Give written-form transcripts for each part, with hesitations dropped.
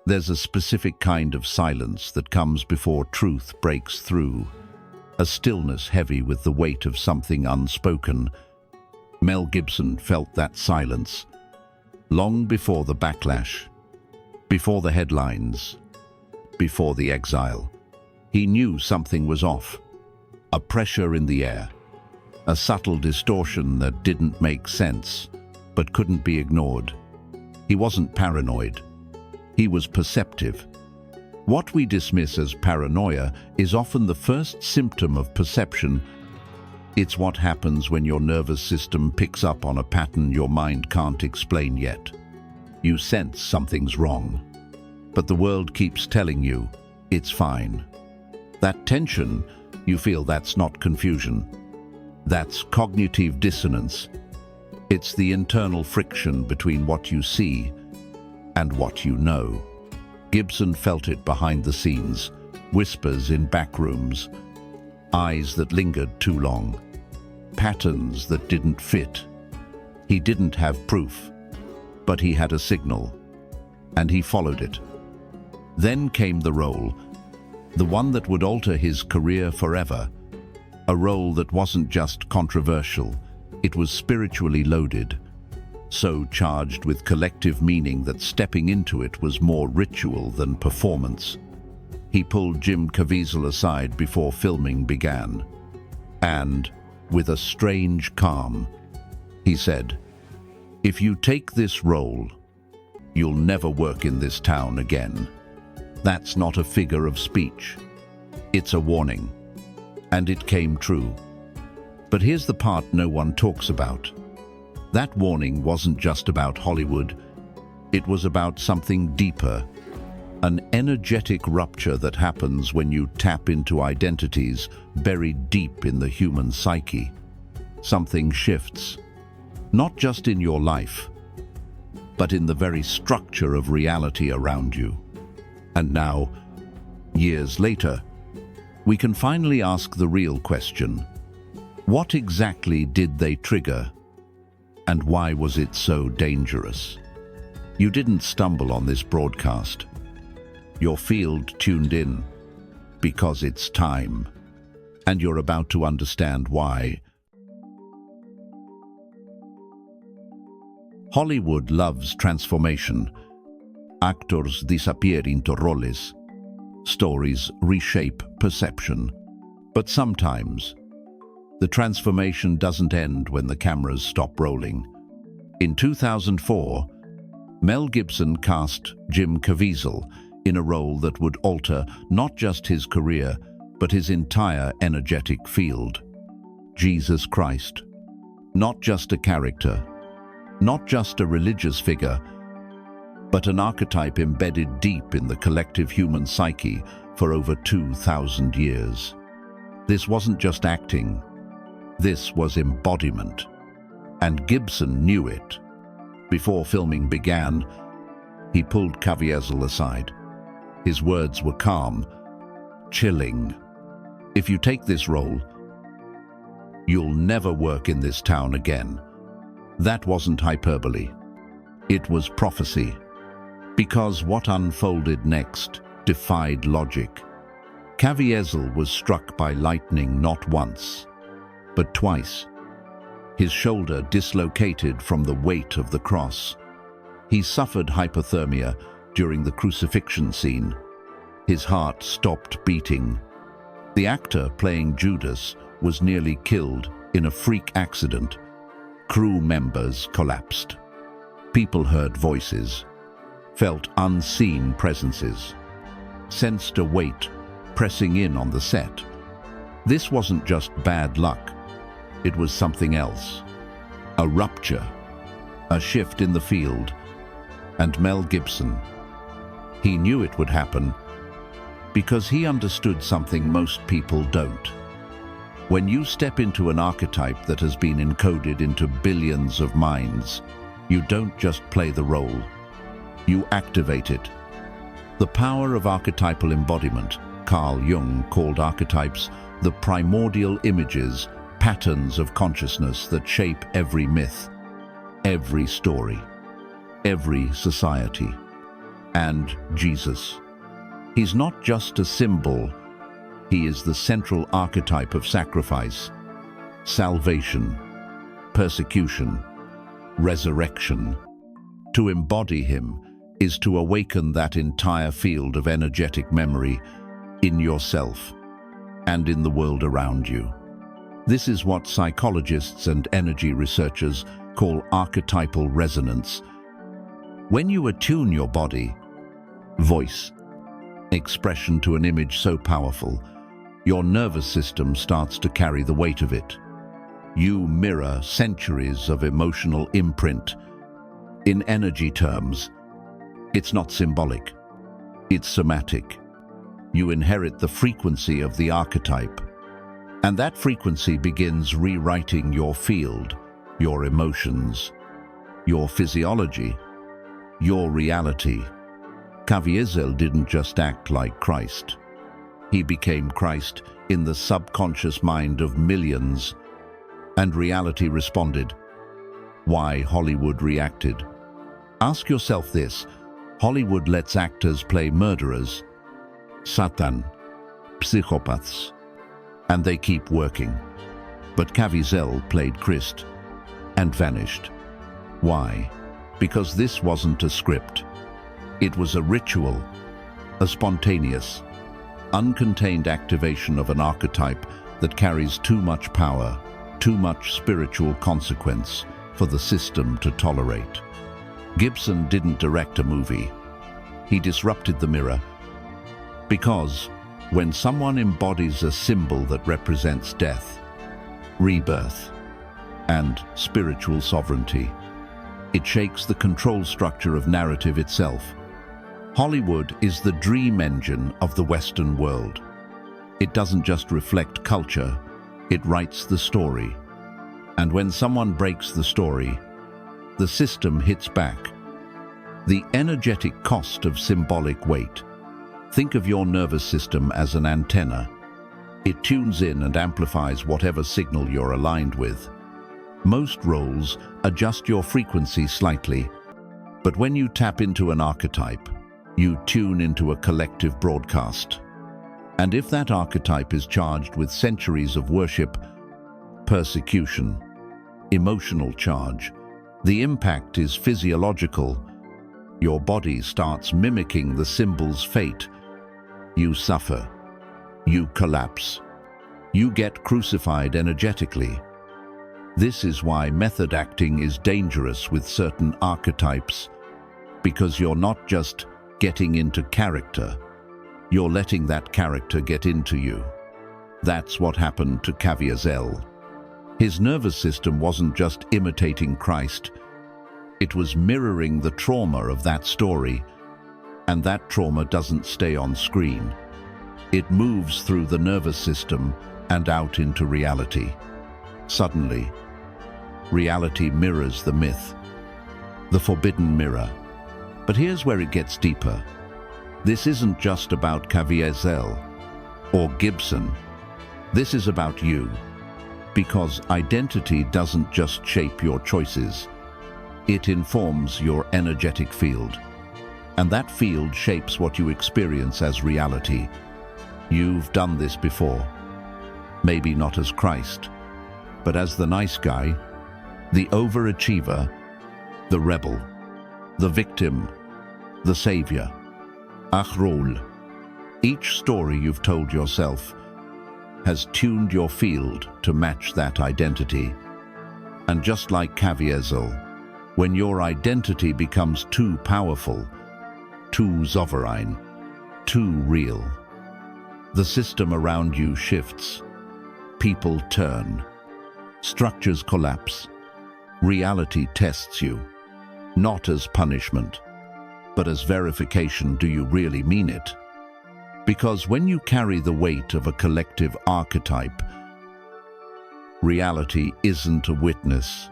There's a specific kind of silence that comes before truth breaks through, a stillness heavy with the weight of something unspoken. Mel Gibson felt that silence long before the backlash, before the headlines, before the exile. He knew something was off, a pressure in the air, a subtle distortion that didn't make sense but couldn't be ignored. He wasn't paranoid. He was perceptive. What we dismiss as paranoia is often the first symptom of perception. It's what happens when your nervous system picks up on a pattern your mind can't explain yet. You sense something's wrong, but the world keeps telling you it's fine. That tension, you feel, that's not confusion. That's cognitive dissonance. It's the internal friction between what you see and what you know. Gibson felt it behind the scenes, whispers in back rooms, eyes that lingered too long, patterns that didn't fit. He didn't have proof, but he had a signal, and he followed it. Then came the role, the one that would alter his career forever, a role that wasn't just controversial, it was spiritually loaded, so charged with collective meaning that stepping into it was more ritual than performance. He pulled Jim Caviezel aside before filming began, and, with a strange calm, he said, "If you take this role, you'll never work in this town again." That's not a figure of speech. It's a warning. And it came true. But here's the part no one talks about. That warning wasn't just about Hollywood. It was about something deeper, an energetic rupture that happens when you tap into identities buried deep in the human psyche. Something shifts, not just in your life, but in the very structure of reality around you. And now, years later, we can finally ask the real question. What exactly did they trigger? And why was it so dangerous? You didn't stumble on this broadcast. Your field tuned in because it's time, and you're about to understand why. Hollywood loves transformation. Actors disappear into roles. Stories reshape perception. But sometimes, the transformation doesn't end when the cameras stop rolling. In 2004, Mel Gibson cast Jim Caviezel in a role that would alter not just his career, but his entire energetic field. Jesus Christ. Not just a character, not just a religious figure, but an archetype embedded deep in the collective human psyche for over 2,000 years. This wasn't just acting. This was embodiment. And Gibson knew it. Before filming began, he pulled Caviezel aside. His words were calm, chilling. "If you take this role, you'll never work in this town again." That wasn't hyperbole. It was prophecy. Because what unfolded next defied logic. Caviezel was struck by lightning not once, but twice. His shoulder dislocated from the weight of the cross. He suffered hypothermia during the crucifixion scene. His heart stopped beating. The actor playing Judas was nearly killed in a freak accident. Crew members collapsed. People heard voices, felt unseen presences, sensed a weight pressing in on the set. This wasn't just bad luck. It was something else. A rupture, a shift in the field. And Mel Gibson, he knew it would happen because he understood something most people don't. When you step into an archetype that has been encoded into billions of minds, you don't just play the role. You activate it. The power of archetypal embodiment. Carl Jung called archetypes the primordial images, patterns of consciousness that shape every myth, every story, every society. And Jesus. He's not just a symbol, he is the central archetype of sacrifice, salvation, persecution, resurrection. To embody him is to awaken that entire field of energetic memory in yourself and in the world around you. This is what psychologists and energy researchers call archetypal resonance. When you attune your body, voice, expression to an image so powerful, your nervous system starts to carry the weight of it. You mirror centuries of emotional imprint. In energy terms, it's not symbolic, it's somatic. You inherit the frequency of the archetype, and that frequency begins rewriting your field, your emotions, your physiology, your reality. Caviezel didn't just act like Christ. He became Christ in the subconscious mind of millions, and reality responded. Why Hollywood reacted? Ask yourself this: Hollywood lets actors play murderers, Satan, psychopaths, and they keep working. But Caviezel played Christ and vanished. Why? Because this wasn't a script. It was a ritual, a spontaneous, uncontained activation of an archetype that carries too much power, too much spiritual consequence for the system to tolerate. Gibson didn't direct a movie. He disrupted the mirror, because when someone embodies a symbol that represents death, rebirth, and spiritual sovereignty, it shakes the control structure of narrative itself. Hollywood is the dream engine of the Western world. It doesn't just reflect culture, it writes the story. And when someone breaks the story, the system hits back. The energetic cost of symbolic weight. Think of your nervous system as an antenna. It tunes in and amplifies whatever signal you're aligned with. Most roles adjust your frequency slightly, but when you tap into an archetype, you tune into a collective broadcast. And if that archetype is charged with centuries of worship, persecution, emotional charge, the impact is physiological. Your body starts mimicking the symbol's fate. You suffer. You collapse. You get crucified energetically. This is why method acting is dangerous with certain archetypes, because you're not just getting into character, you're letting that character get into you. That's what happened to Caviezel. His nervous system wasn't just imitating Christ, it was mirroring the trauma of that story, and that trauma doesn't stay on screen. It moves through the nervous system and out into reality. Suddenly, reality mirrors the myth, the forbidden mirror. But here's where it gets deeper. This isn't just about Caviezel or Gibson. This is about you. Because identity doesn't just shape your choices. It informs your energetic field. And that field shapes what you experience as reality. You've done this before. Maybe not as Christ, but as the nice guy, the overachiever, the rebel, the victim, the savior. Achrol. Each story you've told yourself has tuned your field to match that identity. And just like Caviezel, when your identity becomes too powerful, too sovereign, too real, the system around you shifts. People turn. Structures collapse. Reality tests you, not as punishment, but as verification. Do you really mean it? Because when you carry the weight of a collective archetype, reality isn't a witness.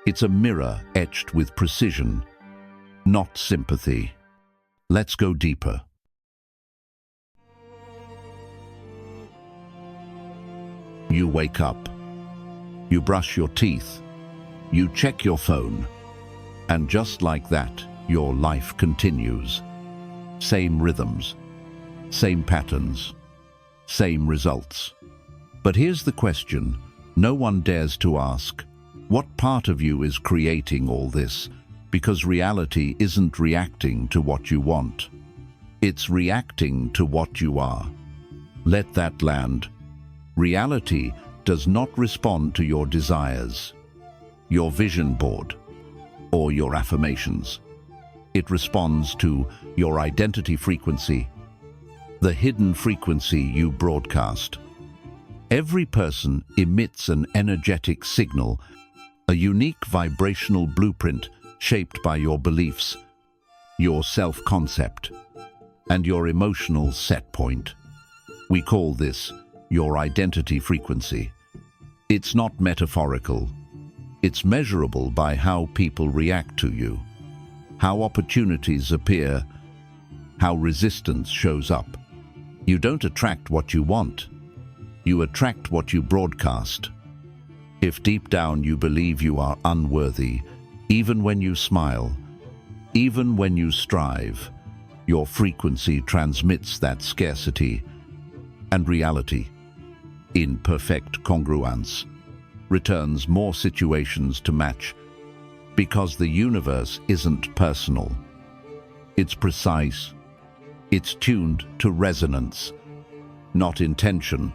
It's a mirror etched with precision, not sympathy. Let's go deeper. You wake up. You brush your teeth. You check your phone. And just like that, your life continues. same rhythms, same patterns, same results. But here's the question no one dares to ask: what part of you is creating all this? Because reality isn't reacting to what you want. It's reacting to what you are. Let that land. Reality does not respond to your desires, your vision board, or your affirmations. It responds to your identity frequency, the hidden frequency you broadcast. Every person emits an energetic signal, a unique vibrational blueprint shaped by your beliefs, your self-concept, and your emotional set point. We call this your identity frequency. It's not metaphorical. It's measurable by how people react to you, how opportunities appear, how resistance shows up. You don't attract what you want. You attract what you broadcast. If deep down you believe you are unworthy, even when you smile, even when you strive, your frequency transmits that scarcity, and reality, in perfect congruence, returns more situations to match, because the universe isn't personal. It's precise. It's tuned to resonance, not intention.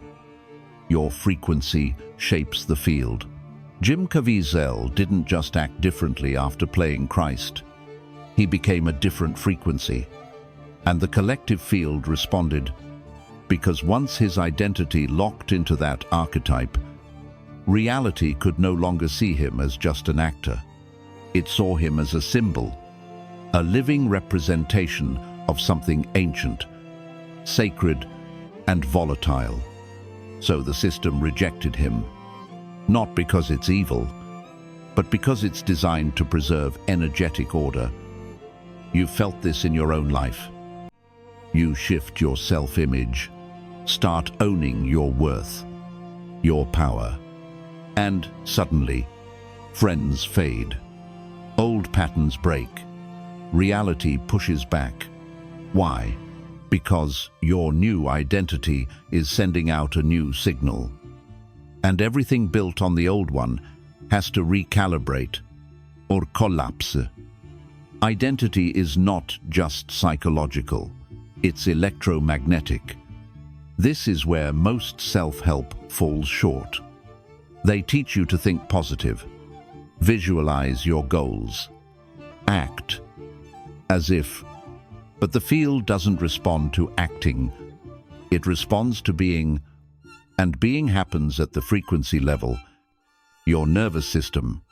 Your frequency shapes the field. Jim Caviezel didn't just act differently after playing Christ. He became a different frequency, and the collective field responded, because once his identity locked into that archetype, reality could no longer see him as just an actor. It saw him as a symbol, a living representation of something ancient, sacred, and volatile. So the system rejected him, not because it's evil, but because it's designed to preserve energetic order. You've felt this in your own life. You shift your self-image, start owning your worth, your power, and suddenly, friends fade. Old patterns break. Reality pushes back. Why? Because your new identity is sending out a new signal. And everything built on the old one has to recalibrate or collapse. Identity is not just psychological, it's electromagnetic. This is where most self-help falls short. They teach you to think positive, visualize your goals, act as if, but the field doesn't respond to acting. It responds to being, and being happens at the frequency level, your nervous system,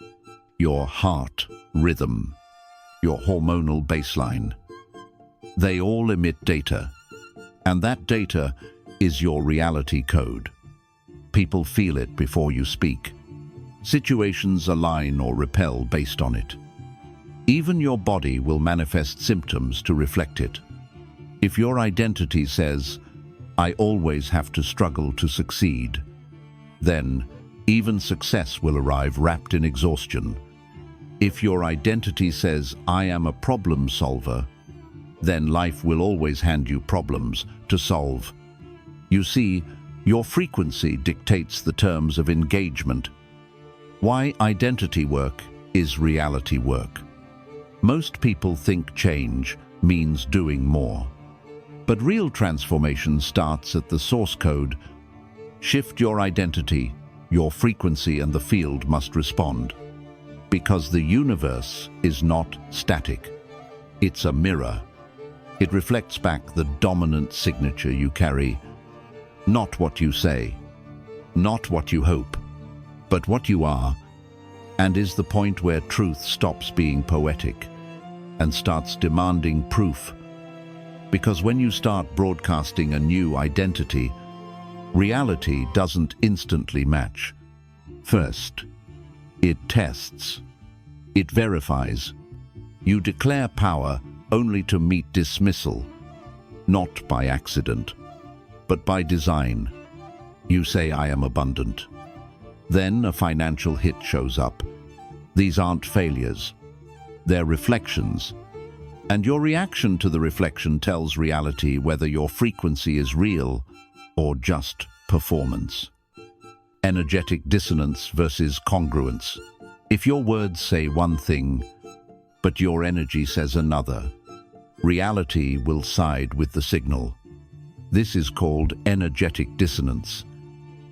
your heart rhythm, your hormonal baseline. They all emit data, and that data is your reality code. People feel it before you speak. Situations align or repel based on it. Even your body will manifest symptoms to reflect it. If your identity says, "I always have to struggle to succeed," then even success will arrive wrapped in exhaustion. If your identity says, "I am a problem solver," then life will always hand you problems to solve. You see, your frequency dictates the terms of engagement. Why identity work is reality work. Most people think change means doing more. But real transformation starts at the source code. Shift your identity, your frequency, and the field must respond. Because the universe is not static. It's a mirror. It reflects back the dominant signature you carry. Not what you say, not what you hope, but what you are, and is the point where truth stops being poetic and starts demanding proof. Because when you start broadcasting a new identity, reality doesn't instantly match. First, it tests. It verifies. You declare power only to meet dismissal, not by accident, but by design. You say, "I am abundant." Then a financial hit shows up. These aren't failures. They're reflections. And your reaction to the reflection tells reality whether your frequency is real or just performance. Energetic dissonance versus congruence. If your words say one thing, but your energy says another, reality will side with the signal. This is called energetic dissonance.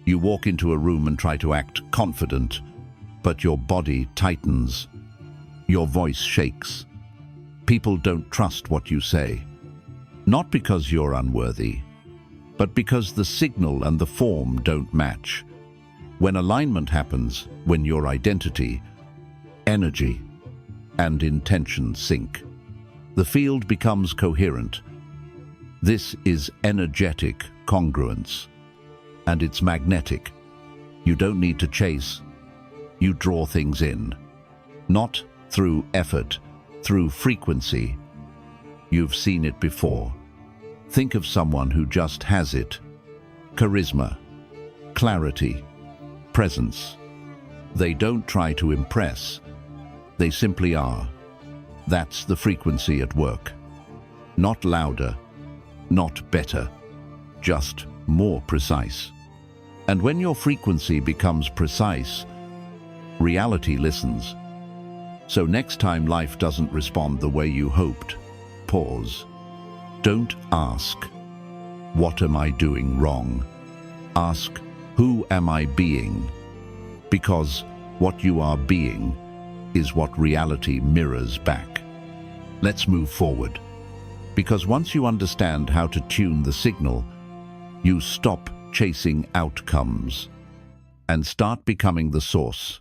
You walk into a room and try to act confident, but your body tightens. Your voice shakes. People don't trust what you say. Not because you're unworthy, but because the signal and the form don't match. When alignment happens, when your identity, energy, and intention sync, the field becomes coherent. This is energetic congruence, and it's magnetic. You don't need to chase. You draw things in, not through effort, through frequency. You've seen it before. Think of someone who just has it. Charisma, clarity, presence. They don't try to impress. They simply are. That's the frequency at work. Not louder, not better, just more precise. And when your frequency becomes precise, reality listens. So next time life doesn't respond the way you hoped, pause. Don't ask, what am I doing wrong? Ask, who am I being? Because what you are being is what reality mirrors back. Let's move forward. Because once you understand how to tune the signal, you stop chasing outcomes and start becoming the source.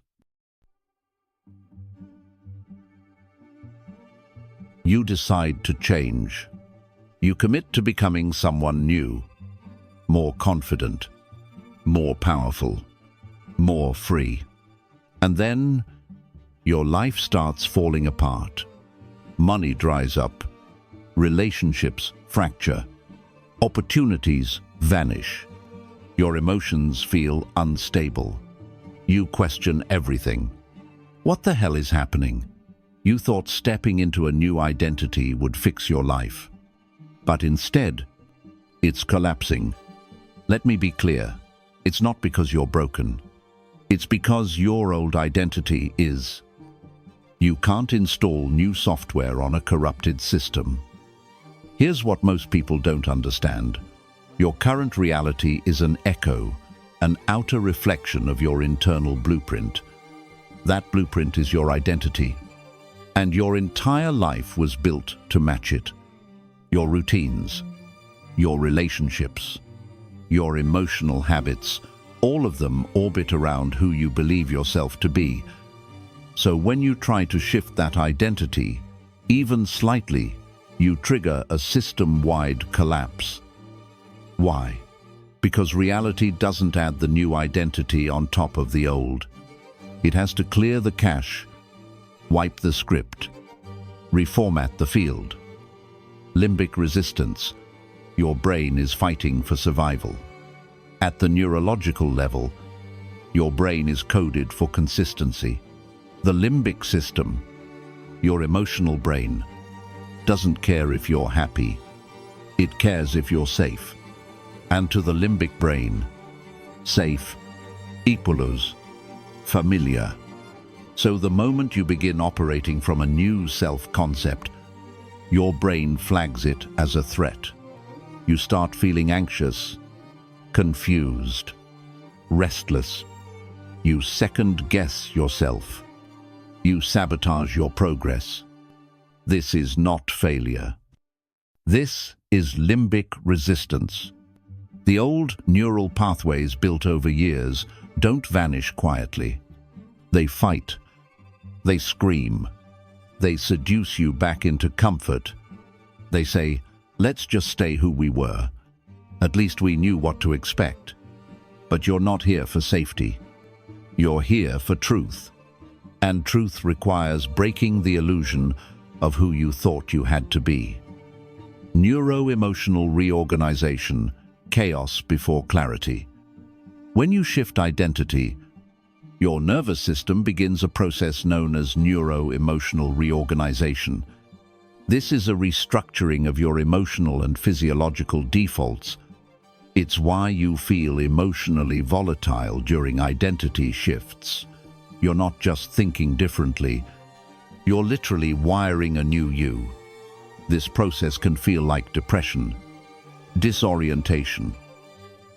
You decide to change. You commit to becoming someone new, more confident, more powerful, more free. And then your life starts falling apart. Money dries up, relationships fracture, opportunities vanish. Your emotions feel unstable. You question everything. What the hell is happening? You thought stepping into a new identity would fix your life. But instead, it's collapsing. Let me be clear. It's not because you're broken. It's because your old identity is. You can't install new software on a corrupted system. Here's what most people don't understand. Your current reality is an echo, an outer reflection of your internal blueprint. That blueprint is your identity. And your entire life was built to match it. Your routines, your relationships, your emotional habits, all of them orbit around who you believe yourself to be. So when you try to shift that identity, even slightly, you trigger a system-wide collapse. Why? Because reality doesn't add the new identity on top of the old. It has to clear the cache, wipe the script, reformat the field. Limbic resistance. Your brain is fighting for survival. At the neurological level, your brain is coded for consistency. The limbic system, your emotional brain, doesn't care if you're happy. It cares if you're safe. And to the limbic brain, safe equals familiar. So the moment you begin operating from a new self-concept, your brain flags it as a threat. You start feeling anxious, confused, restless. You second-guess yourself. You sabotage your progress. This is not failure. This is limbic resistance. The old neural pathways built over years don't vanish quietly. They fight. They scream. They seduce you back into comfort. They say, let's just stay who we were. At least we knew what to expect. But you're not here for safety. You're here for truth. And truth requires breaking the illusion of who you thought you had to be. Neuro-emotional reorganization, chaos before clarity. When you shift identity, your nervous system begins a process known as neuro-emotional reorganization. This is a restructuring of your emotional and physiological defaults. It's why you feel emotionally volatile during identity shifts. You're not just thinking differently, you're literally wiring a new you. This process can feel like depression, disorientation,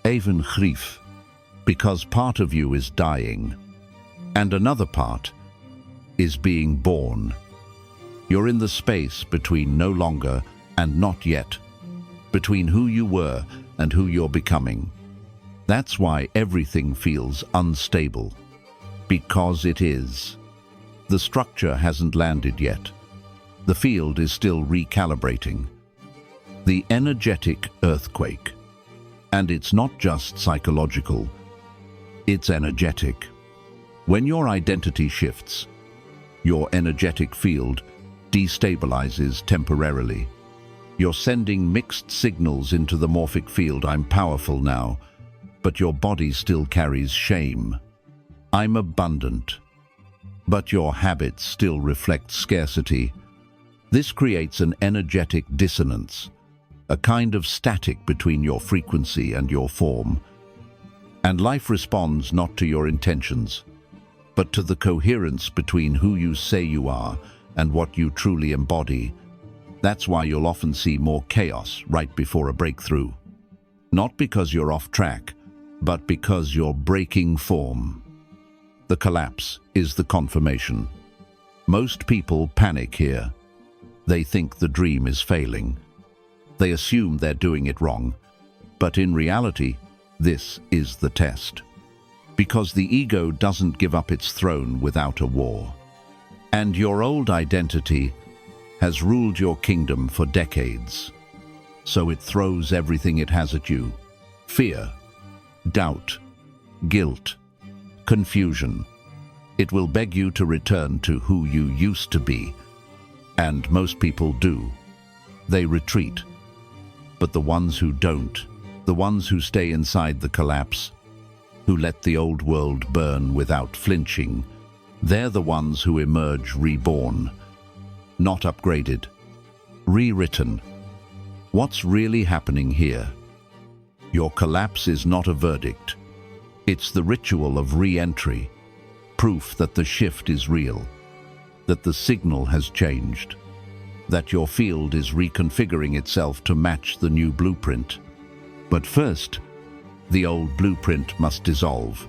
even grief, because part of you is dying, and another part is being born. You're in the space between no longer and not yet, between who you were and who you're becoming. That's why everything feels unstable, because it is. The structure hasn't landed yet. The field is still recalibrating. The energetic earthquake. And it's not just psychological, it's energetic. When your identity shifts, your energetic field destabilizes temporarily. You're sending mixed signals into the morphic field. I'm powerful now, but your body still carries shame. I'm abundant, but your habits still reflect scarcity. This creates an energetic dissonance, a kind of static between your frequency and your form. And life responds not to your intentions, but to the coherence between who you say you are and what you truly embody. That's why you'll often see more chaos right before a breakthrough. Not because you're off track, but because you're breaking form. The collapse is the confirmation. Most people panic here. They think the dream is failing. They assume they're doing it wrong. But in reality, this is the test. Because the ego doesn't give up its throne without a war. And your old identity has ruled your kingdom for decades. So it throws everything it has at you. Fear, doubt, guilt, confusion. It will beg you to return to who you used to be. And most people do. They retreat. But the ones who don't, the ones who stay inside the collapse, who let the old world burn without flinching, they're the ones who emerge reborn, not upgraded, rewritten. What's really happening here? Your collapse is not a verdict. It's the ritual of re-entry, proof that the shift is real, that the signal has changed, that your field is reconfiguring itself to match the new blueprint. But first, the old blueprint must dissolve.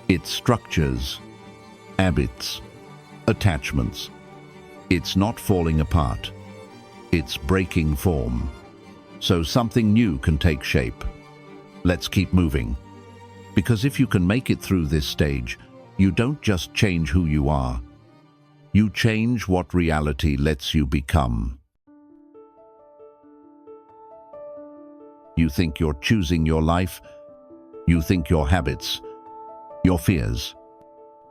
Its structures, habits, attachments. It's not falling apart. It's breaking form. So something new can take shape. Let's keep moving. Because if you can make it through this stage, you don't just change who you are. You change what reality lets you become. You think you're choosing your life. You think your habits, your fears,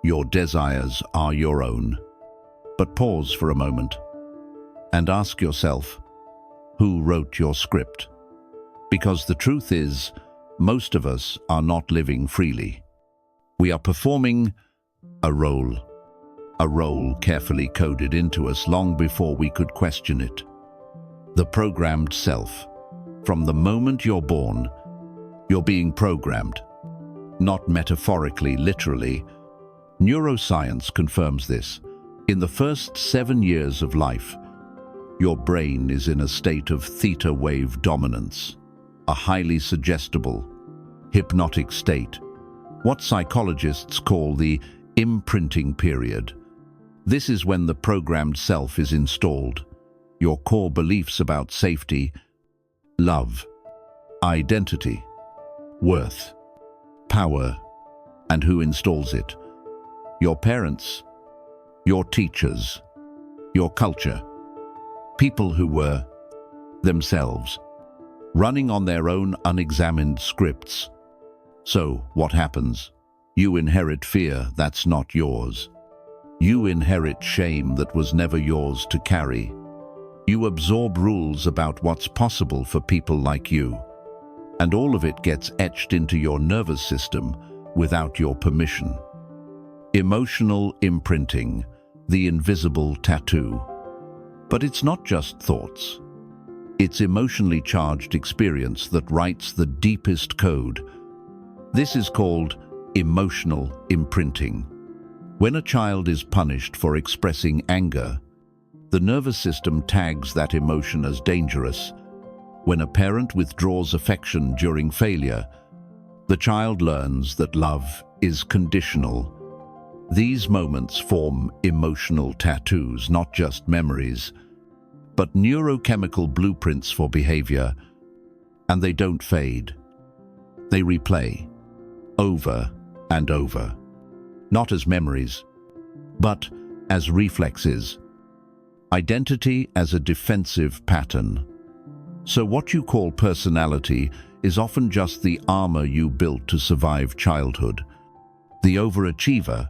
your desires are your own. But pause for a moment and ask yourself, who wrote your script? Because the truth is, most of us are not living freely. We are performing a role carefully coded into us long before we could question it. The programmed self. From the moment you're born, you're being programmed. Not metaphorically, literally. Neuroscience confirms this. In the first 7 years of life, your brain is in a state of theta wave dominance, a highly suggestible, hypnotic state, what psychologists call the imprinting period. This is when the programmed self is installed. Your core beliefs about safety, love, identity, worth, power, and who installs it. Your parents, your teachers, your culture, people who were themselves, running on their own unexamined scripts. So what happens? You inherit fear that's not yours. You inherit shame that was never yours to carry. You absorb rules about what's possible for people like you. And all of it gets etched into your nervous system without your permission. Emotional imprinting, the invisible tattoo. But it's not just thoughts. It's emotionally charged experience that writes the deepest code. This is called emotional imprinting. When a child is punished for expressing anger, the nervous system tags that emotion as dangerous. When a parent withdraws affection during failure, the child learns that love is conditional. These moments form emotional tattoos, not just memories, but neurochemical blueprints for behavior, and they don't fade. They replay, over and over, not as memories, but as reflexes. Identity as a defensive pattern. So what you call personality is often just the armor you built to survive childhood. The overachiever,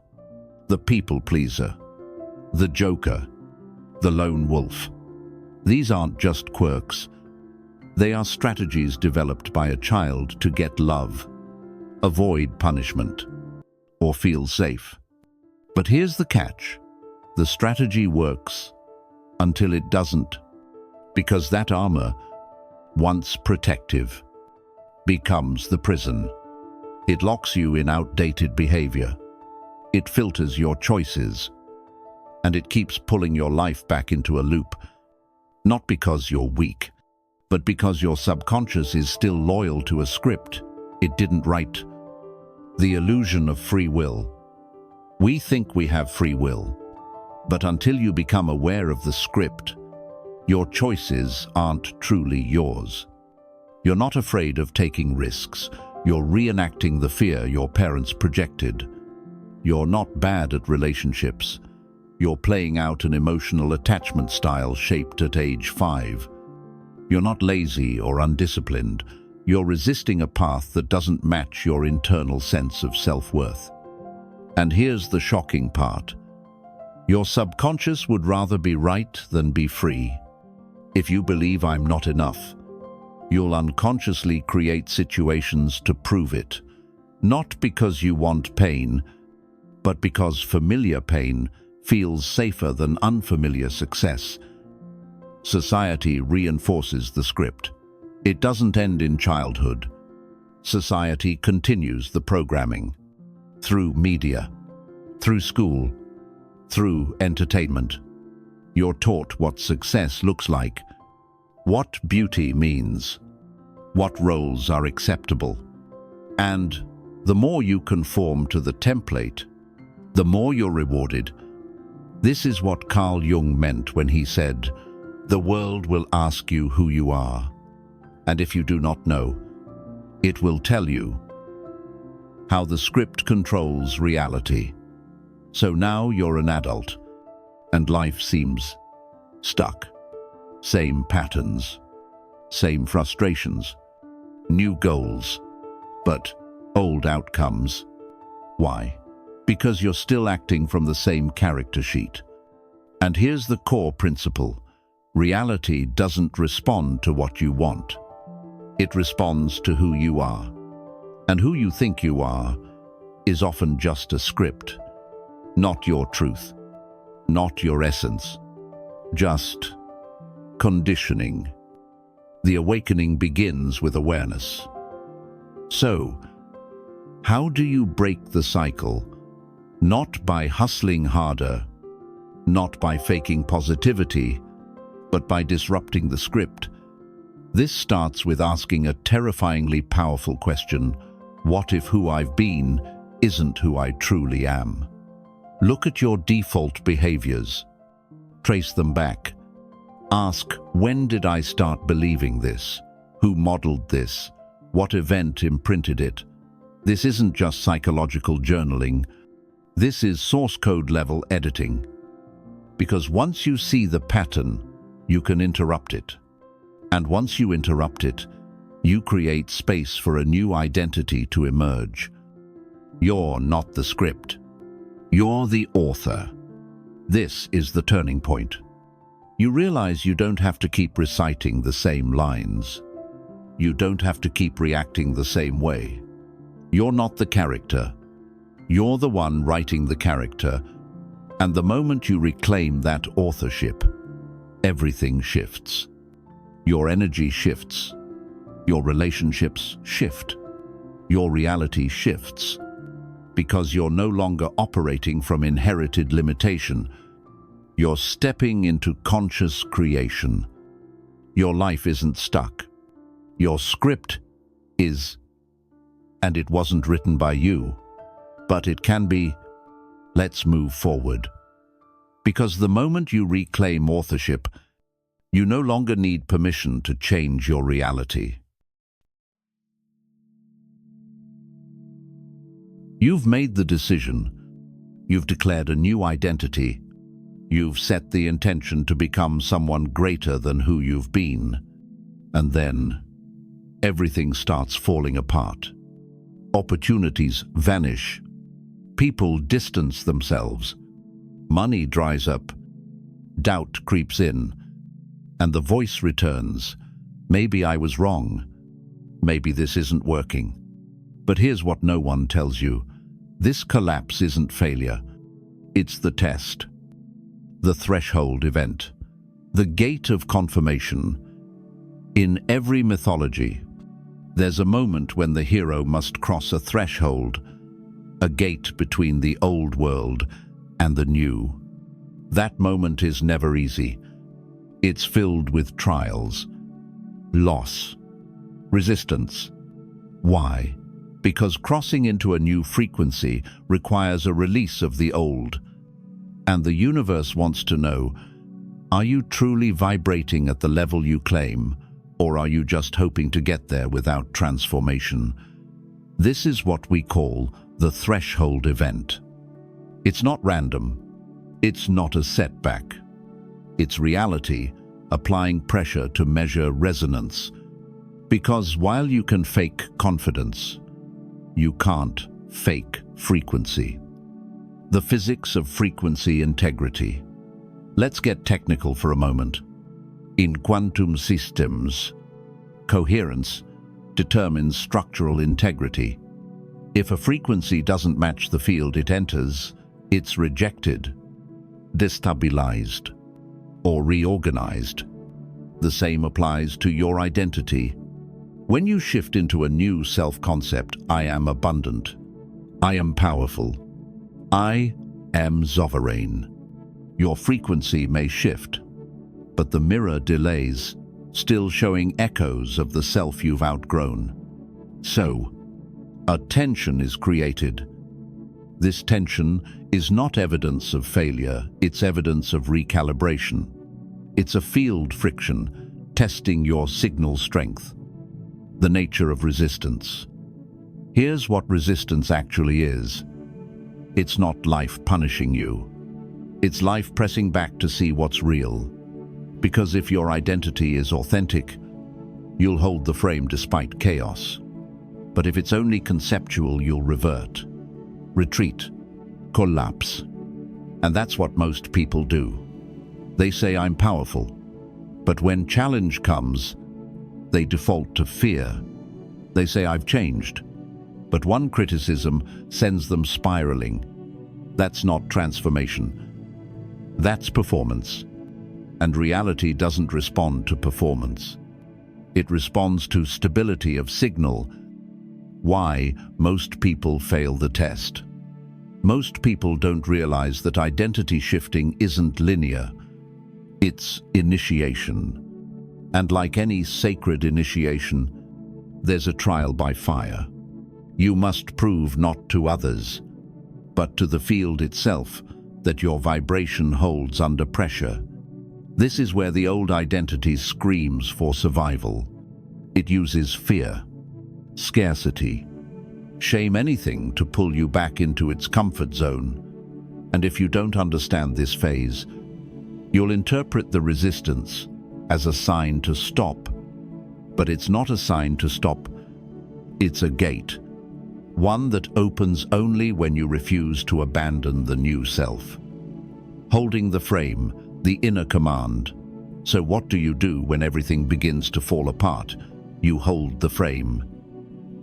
the people pleaser, the joker, the lone wolf. These aren't just quirks. They are strategies developed by a child to get love, avoid punishment, or feel safe. But here's the catch. The strategy works until it doesn't, because that armor, once protective, becomes the prison. It locks you in outdated behavior. It filters your choices, and it keeps pulling your life back into a loop, not because you're weak, but because your subconscious is still loyal to a script it didn't write. The illusion of free will. We think we have free will, but until you become aware of the script, your choices aren't truly yours. You're not afraid of taking risks. You're reenacting the fear your parents projected. You're not bad at relationships. You're playing out an emotional attachment style shaped at age 5. You're not lazy or undisciplined. You're resisting a path that doesn't match your internal sense of self-worth. And here's the shocking part. Your subconscious would rather be right than be free. If you believe I'm not enough, you'll unconsciously create situations to prove it. Not because you want pain, but because familiar pain feels safer than unfamiliar success. Society reinforces the script. It doesn't end in childhood. Society continues the programming. Through media, through school, through entertainment. You're taught what success looks like, what beauty means, what roles are acceptable. And the more you conform to the template, the more you're rewarded. This is what Carl Jung meant when he said, "The world will ask you who you are, and if you do not know, it will tell you." How the script controls reality. So now you're an adult, and life seems stuck. Same patterns, same frustrations, new goals, but old outcomes. Why? Because you're still acting from the same character sheet. And here's the core principle. Reality doesn't respond to what you want. It responds to who you are. And who you think you are is often just a script. Not your truth, not your essence, just conditioning. The awakening begins with awareness. So, how do you break the cycle? Not by hustling harder, not by faking positivity, but by disrupting the script. This starts with asking a terrifyingly powerful question. What if who I've been isn't who I truly am? Look at your default behaviors. Trace them back. Ask, when did I start believing this? Who modeled this? What event imprinted it? This isn't just psychological journaling. This is source code level editing. Because once you see the pattern, you can interrupt it. And once you interrupt it, you create space for a new identity to emerge. You're not the script. You're the author. This is the turning point. You realize you don't have to keep reciting the same lines. You don't have to keep reacting the same way. You're not the character. You're the one writing the character. And the moment you reclaim that authorship, everything shifts. Your energy shifts. Your relationships shift. Your reality shifts. Because you're no longer operating from inherited limitation. You're stepping into conscious creation. Your life isn't stuck. Your script is, and it wasn't written by you, but it can be. Let's move forward. Because the moment you reclaim authorship, you no longer need permission to change your reality. You've made the decision. You've declared a new identity. You've set the intention to become someone greater than who you've been. And then, everything starts falling apart. Opportunities vanish. People distance themselves. Money dries up. Doubt creeps in. And the voice returns. Maybe I was wrong. Maybe this isn't working. But here's what no one tells you. This collapse isn't failure. It's the test. The threshold event. The gate of confirmation. In every mythology, there's a moment when the hero must cross a threshold, a gate between the old world and the new. That moment is never easy. It's filled with trials, loss, resistance. Why? Because crossing into a new frequency requires a release of the old. And the universe wants to know, are you truly vibrating at the level you claim, or are you just hoping to get there without transformation? This is what we call the threshold event. It's not random. It's not a setback. It's reality applying pressure to measure resonance. Because while you can fake confidence, you can't fake frequency. The physics of frequency integrity. Let's get technical for a moment. In quantum systems, coherence determines structural integrity. If a frequency doesn't match the field it enters, it's rejected, destabilized, or reorganized. The same applies to your identity. When you shift into a new self-concept, I am abundant, I am powerful, I am sovereign, your frequency may shift, but the mirror delays, still showing echoes of the self you've outgrown. So, a tension is created. This tension is not evidence of failure, it's evidence of recalibration. It's a field friction, testing your signal strength. The nature of resistance. Here's what resistance actually is. It's not life punishing you. It's life pressing back to see what's real. Because if your identity is authentic, you'll hold the frame despite chaos. But if it's only conceptual, you'll revert, retreat, collapse. And that's what most people do. They say, I'm powerful. But when challenge comes, they default to fear. They say, I've changed. But one criticism sends them spiraling. That's not transformation. That's performance. And reality doesn't respond to performance. It responds to stability of signal. Why most people fail the test. Most people don't realize that identity shifting isn't linear. It's initiation. And like any sacred initiation, there's a trial by fire. You must prove not to others, but to the field itself, that your vibration holds under pressure. This is where the old identity screams for survival. It uses fear, scarcity, shame, anything to pull you back into its comfort zone. And if you don't understand this phase, you'll interpret the resistance as a sign to stop. But it's not a sign to stop, it's a gate. One that opens only when you refuse to abandon the new self. Holding the frame, the inner command. So what do you do when everything begins to fall apart? You hold the frame.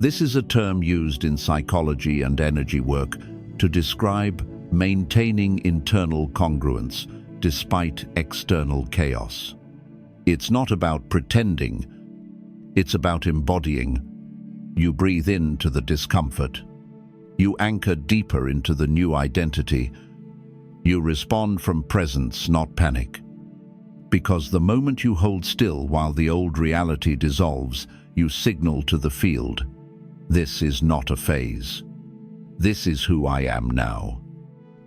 This is a term used in psychology and energy work to describe maintaining internal congruence despite external chaos. It's not about pretending, it's about embodying. You breathe into the discomfort. You anchor deeper into the new identity. You respond from presence, not panic. Because the moment you hold still while the old reality dissolves, you signal to the field, this is not a phase. This is who I am now.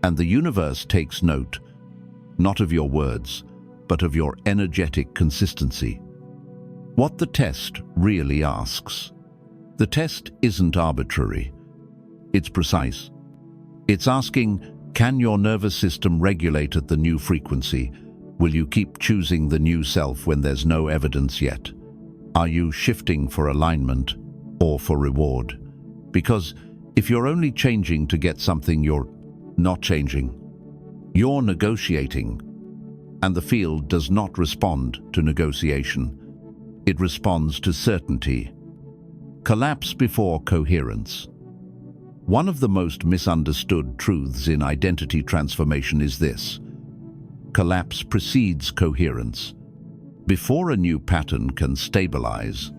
And the universe takes note, not of your words, but of your energetic consistency. What the test really asks. The test isn't arbitrary. It's precise. It's asking, can your nervous system regulate at the new frequency? Will you keep choosing the new self when there's no evidence yet? Are you shifting for alignment or for reward? Because if you're only changing to get something, you're not changing. You're negotiating. And the field does not respond to negotiation. It responds to certainty. Collapse before coherence. One of the most misunderstood truths in identity transformation is this. Collapse precedes coherence. Before a new pattern can stabilize,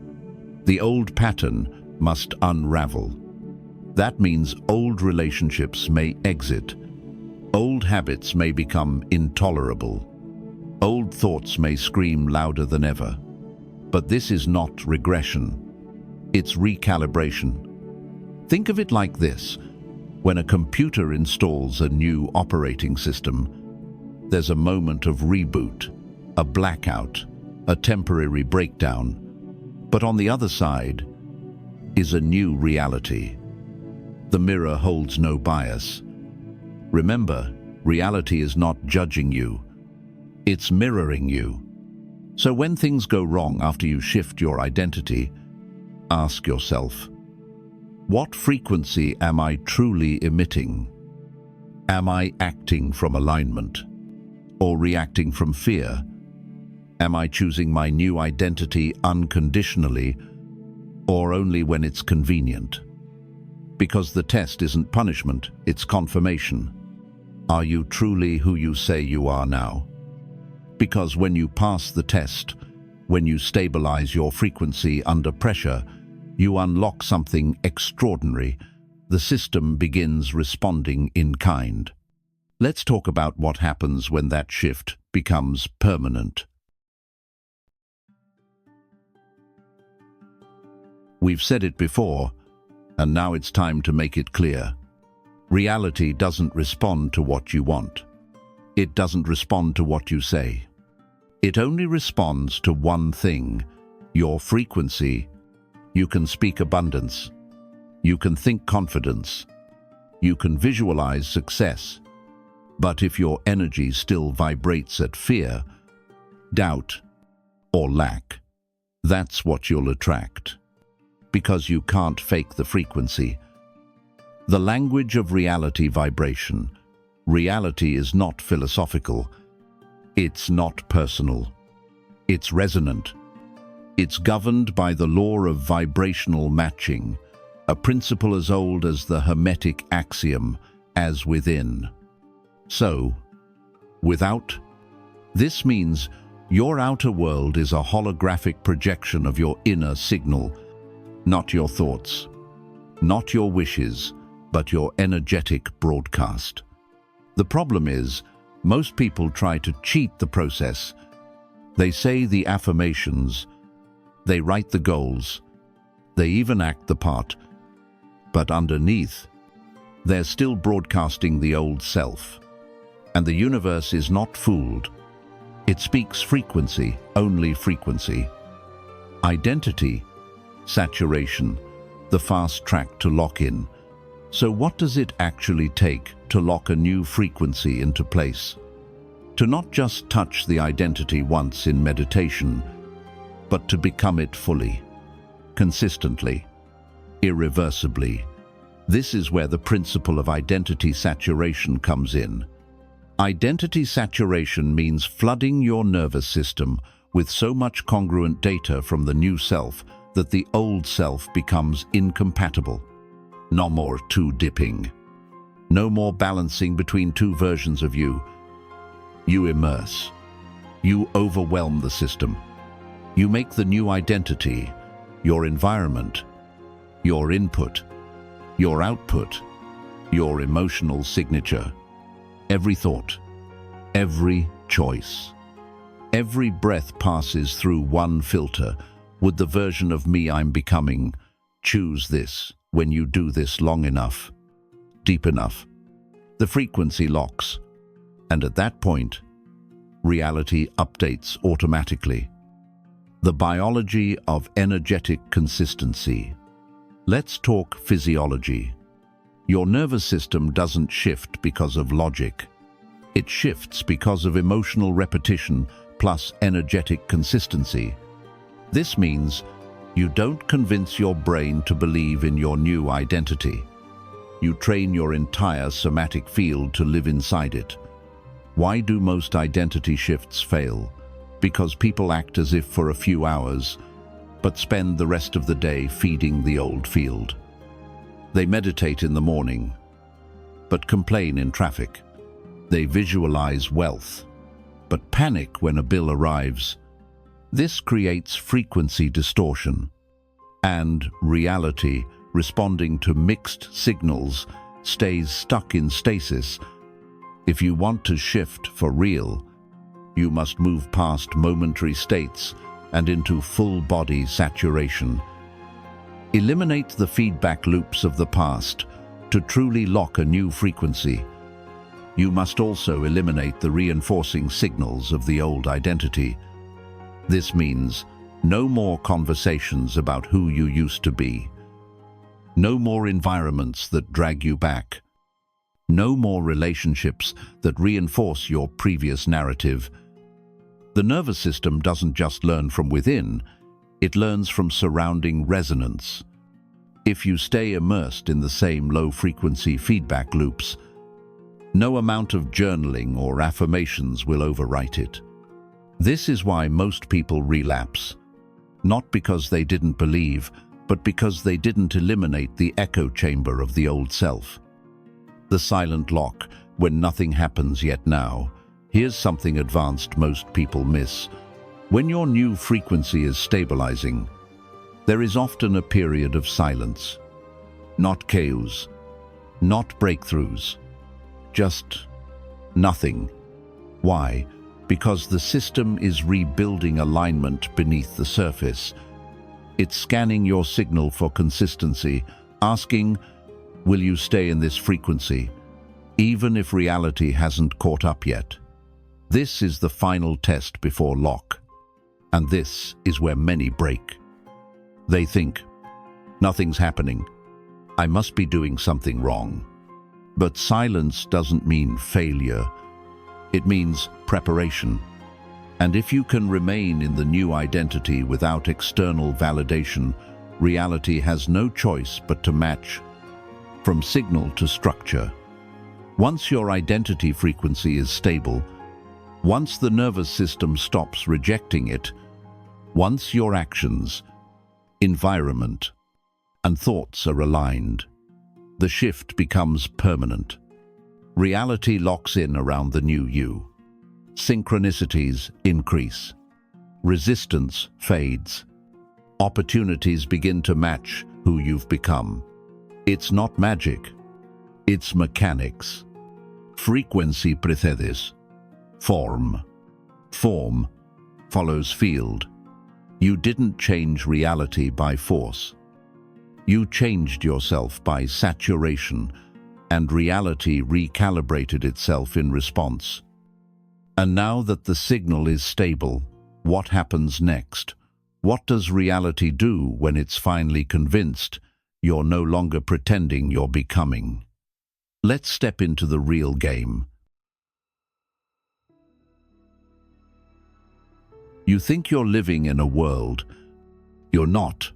the old pattern must unravel. That means old relationships may exit. Old habits may become intolerable. Old thoughts may scream louder than ever. But this is not regression. It's recalibration. Think of it like this. When a computer installs a new operating system, there's a moment of reboot, a blackout, a temporary breakdown. But on the other side is a new reality. The mirror holds no bias. Remember, reality is not judging you. It's mirroring you. So when things go wrong after you shift your identity, ask yourself, what frequency am I truly emitting? Am I acting from alignment or reacting from fear? Am I choosing my new identity unconditionally or only when it's convenient? Because the test isn't punishment, it's confirmation. Are you truly who you say you are now? Because when you pass the test, when you stabilize your frequency under pressure, you unlock something extraordinary. The system begins responding in kind. Let's talk about what happens when that shift becomes permanent. We've said it before, and now it's time to make it clear. Reality doesn't respond to what you want. It doesn't respond to what you say. It only responds to one thing, your frequency. You can speak abundance. You can think confidence. You can visualize success. But if your energy still vibrates at fear, doubt, or lack, that's what you'll attract. Because you can't fake the frequency. The language of reality vibration. Reality is not philosophical. It's not personal. It's resonant. It's governed by the law of vibrational matching, a principle as old as the Hermetic axiom, as within. So, without, this means your outer world is a holographic projection of your inner signal, not your thoughts, not your wishes, but your energetic broadcast. The problem is, most people try to cheat the process. They say the affirmations, they write the goals, they even act the part, but underneath, they're still broadcasting the old self. And the universe is not fooled. It speaks frequency, only frequency. Identity, saturation, the fast track to lock in. So what does it actually take to lock a new frequency into place? To not just touch the identity once in meditation, but to become it fully, consistently, irreversibly. This is where the principle of identity saturation comes in. Identity saturation means flooding your nervous system with so much congruent data from the new self that the old self becomes incompatible. No more two-dipping. No more balancing between two versions of you. You immerse. You overwhelm the system. You make the new identity, your environment, your input, your output, your emotional signature. Every thought, every choice, every breath passes through one filter. Would the version of me I'm becoming choose this? When you do this long enough, deep enough, the frequency locks, and at that point, reality updates automatically. The biology of energetic consistency. Let's talk physiology. Your nervous system doesn't shift because of logic. It shifts because of emotional repetition plus energetic consistency. This means you don't convince your brain to believe in your new identity. You train your entire somatic field to live inside it. Why do most identity shifts fail? Because people act as if for a few hours, but spend the rest of the day feeding the old field. They meditate in the morning, but complain in traffic. They visualize wealth, but panic when a bill arrives. This creates frequency distortion, and reality, responding to mixed signals, stays stuck in stasis. If you want to shift for real, you must move past momentary states and into full-body saturation. Eliminate the feedback loops of the past to truly lock a new frequency. You must also eliminate the reinforcing signals of the old identity. This means no more conversations about who you used to be. No more environments that drag you back. No more relationships that reinforce your previous narrative. The nervous system doesn't just learn from within, it learns from surrounding resonance. If you stay immersed in the same low-frequency feedback loops, no amount of journaling or affirmations will overwrite it. This is why most people relapse, not because they didn't believe, but because they didn't eliminate the echo chamber of the old self. The silent lock, when nothing happens yet now. Here's something advanced most people miss. When your new frequency is stabilizing, there is often a period of silence. Not chaos, not breakthroughs, just nothing. Why? Because the system is rebuilding alignment beneath the surface. It's scanning your signal for consistency, asking, will you stay in this frequency, even if reality hasn't caught up yet? This is the final test before lock, and this is where many break. They think, nothing's happening, I must be doing something wrong. But silence doesn't mean failure. It means preparation. And if you can remain in the new identity without external validation, reality has no choice but to match, from signal to structure. Once your identity frequency is stable, once the nervous system stops rejecting it, once your actions, environment, and thoughts are aligned, the shift becomes permanent. Reality locks in around the new you. Synchronicities increase. Resistance fades. Opportunities begin to match who you've become. It's not magic. It's mechanics. Frequency precedes form. Form follows field. You didn't change reality by force. You changed yourself by saturation, and reality recalibrated itself in response. And now that the signal is stable, what happens next? What does reality do when it's finally convinced you're no longer pretending you're becoming? Let's step into the real game. You think you're living in a world. You're not.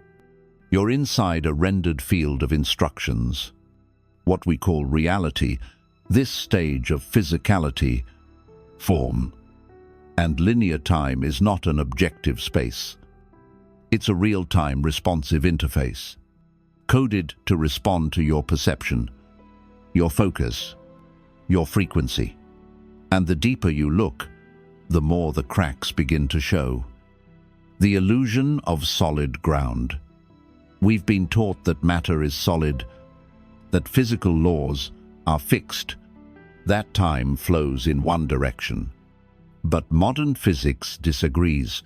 You're inside a rendered field of instructions. What we call reality, this stage of physicality, form, and linear time is not an objective space. It's a real-time responsive interface, coded to respond to your perception, your focus, your frequency. And the deeper you look, the more the cracks begin to show. The illusion of solid ground. We've been taught that matter is solid, that physical laws are fixed, that time flows in one direction. But modern physics disagrees.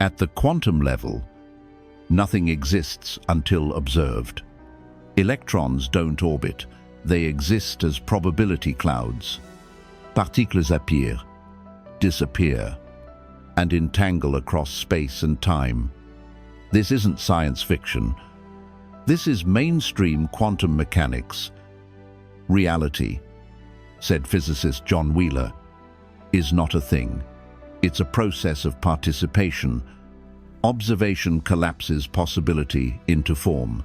At the quantum level, nothing exists until observed. Electrons don't orbit, they exist as probability clouds. Particles appear, disappear, and entangle across space and time. This isn't science fiction. This is mainstream quantum mechanics. Reality, said physicist John Wheeler, is not a thing. It's a process of participation. Observation collapses possibility into form.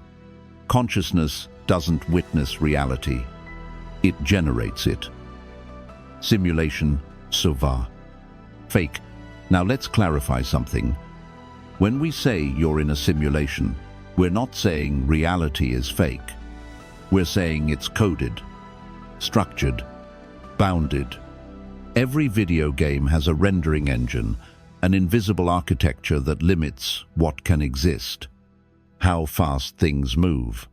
Consciousness doesn't witness reality. It generates it. Simulation, so va. Fake. Now let's clarify something. When we say you're in a simulation, we're not saying reality is fake. We're saying it's coded, structured, bounded. Every video game has a rendering engine, an invisible architecture that limits what can exist, how fast things move,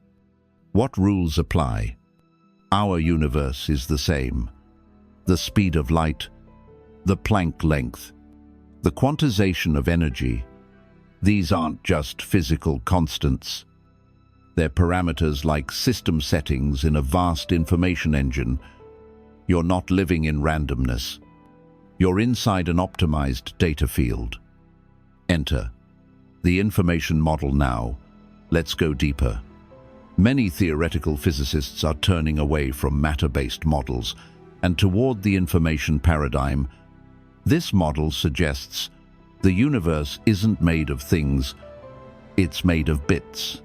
what rules apply. Our universe is the same. The speed of light, the Planck length, the quantization of energy. These aren't just physical constants. They're parameters like system settings in a vast information engine. You're not living in randomness. You're inside an optimized data field. Enter the information model now. Let's go deeper. Many theoretical physicists are turning away from matter-based models and toward the information paradigm. This model suggests the universe isn't made of things, it's made of bits.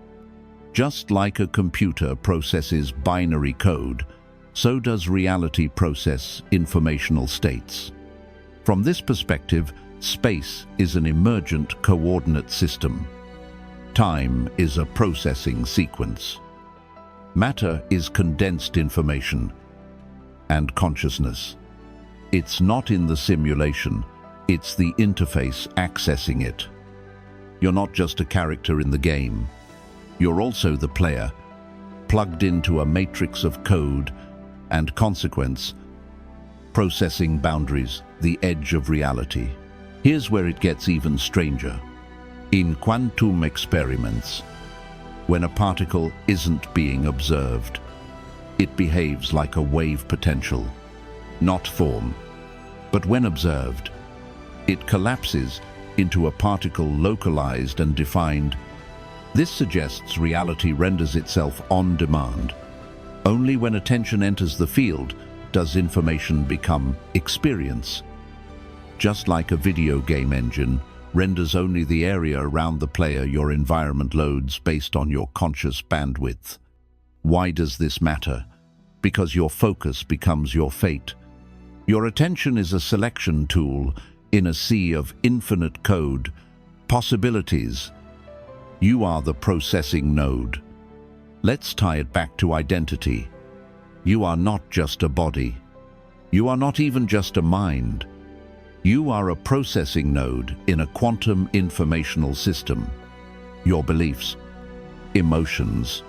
Just like a computer processes binary code, so does reality process informational states. From this perspective, space is an emergent coordinate system. Time is a processing sequence. Matter is condensed information and consciousness. It's not in the simulation, it's the interface accessing it. You're not just a character in the game. You're also the player, plugged into a matrix of code and consequence, processing boundaries, the edge of reality. Here's where it gets even stranger. In quantum experiments, when a particle isn't being observed, it behaves like a wave potential, not form. But when observed, it collapses into a particle localized and defined. This suggests reality renders itself on demand. Only when attention enters the field does information become experience. Just like a video game engine renders only the area around the player, your environment loads based on your conscious bandwidth. Why does this matter? Because your focus becomes your fate. Your attention is a selection tool in a sea of infinite code, possibilities. You are the processing node. Let's tie it back to identity. You are not just a body. You are not even just a mind. You are a processing node in a quantum informational system. Your beliefs, emotions,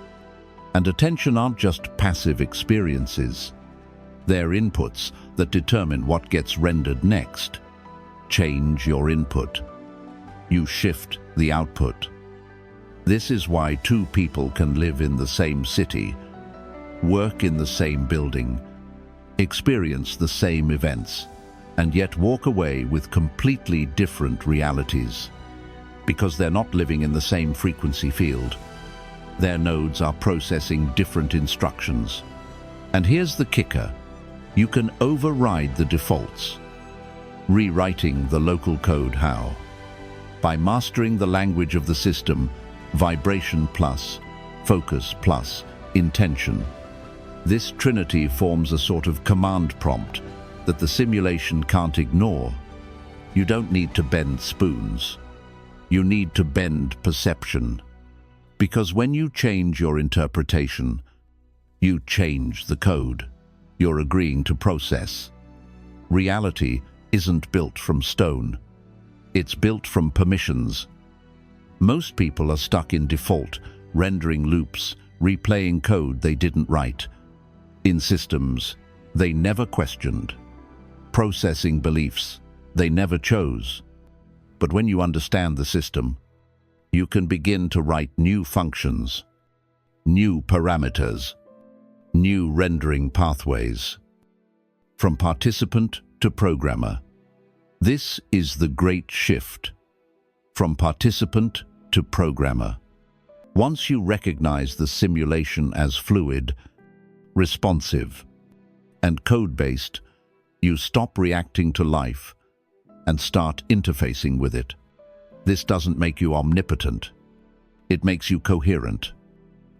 and attention aren't just passive experiences. They're inputs that determine what gets rendered next. Change your input. You shift the output. This is why two people can live in the same city, work in the same building, experience the same events, and yet walk away with completely different realities. Because they're not living in the same frequency field. Their nodes are processing different instructions. And here's the kicker. You can override the defaults. Rewriting the local code how? By mastering the language of the system, vibration plus, focus plus, intention. This trinity forms a sort of command prompt that the simulation can't ignore. You don't need to bend spoons. You need to bend perception. Because when you change your interpretation, you change the code. You're agreeing to process reality isn't built from stone. It's built from permissions. Most people are stuck in default, rendering loops, replaying code they didn't write. In systems they never questioned. Processing beliefs they never chose. But when you understand the system, you can begin to write new functions, new parameters, new rendering pathways. From participant to programmer. This is the great shift. From participant to programmer. Once you recognize the simulation as fluid, responsive, and code-based, you stop reacting to life and start interfacing with it. This doesn't make you omnipotent. It makes you coherent.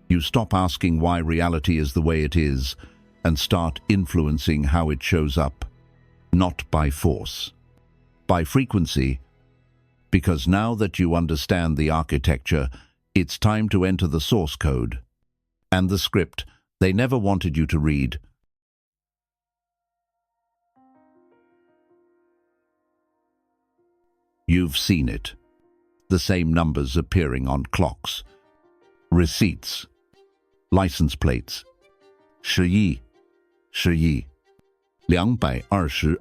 You stop asking why reality is the way it is and start influencing how it shows up, not by force, by frequency, because now that you understand the architecture, it's time to enter the source code and the script they never wanted you to read. You've seen it. The same numbers appearing on clocks, receipts, license plates. 11, 222,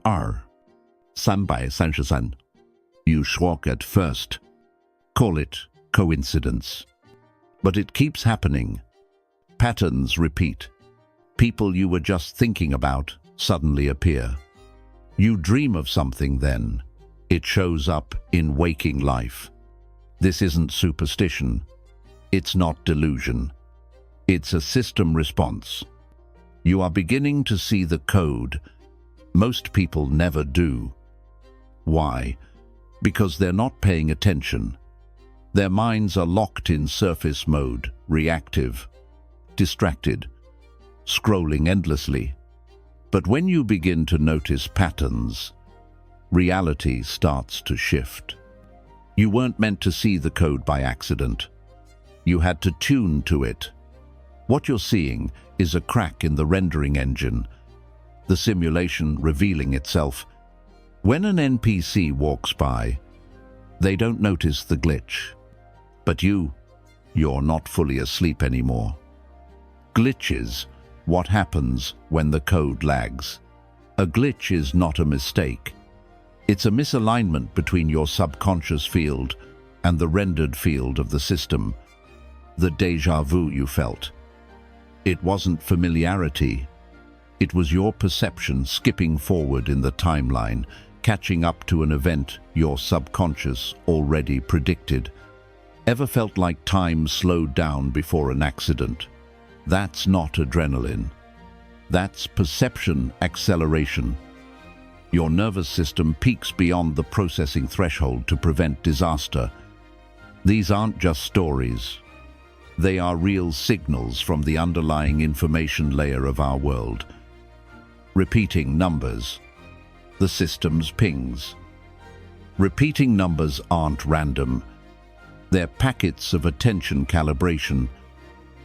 333. You shock at first. Call it coincidence. But it keeps happening. Patterns repeat. People you were just thinking about suddenly appear. You dream of something then. It shows up in waking life. This isn't superstition. It's not delusion. It's a system response. You are beginning to see the code. Most people never do. Why? Because they're not paying attention. Their minds are locked in surface mode, reactive, distracted, scrolling endlessly. But when you begin to notice patterns, reality starts to shift. You weren't meant to see the code by accident. You had to tune to it. What you're seeing is a crack in the rendering engine, the simulation revealing itself. When an NPC walks by, they don't notice the glitch. But you're not fully asleep anymore. Glitches, what happens when the code lags. A glitch is not a mistake. It's a misalignment between your subconscious field and the rendered field of the system. The déjà vu you felt. It wasn't familiarity. It was your perception skipping forward in the timeline, catching up to an event your subconscious already predicted. Ever felt like time slowed down before an accident? That's not adrenaline. That's perception acceleration. Your nervous system peaks beyond the processing threshold to prevent disaster. These aren't just stories. They are real signals from the underlying information layer of our world. Repeating numbers. The system's pings. Repeating numbers aren't random. They're packets of attention calibration.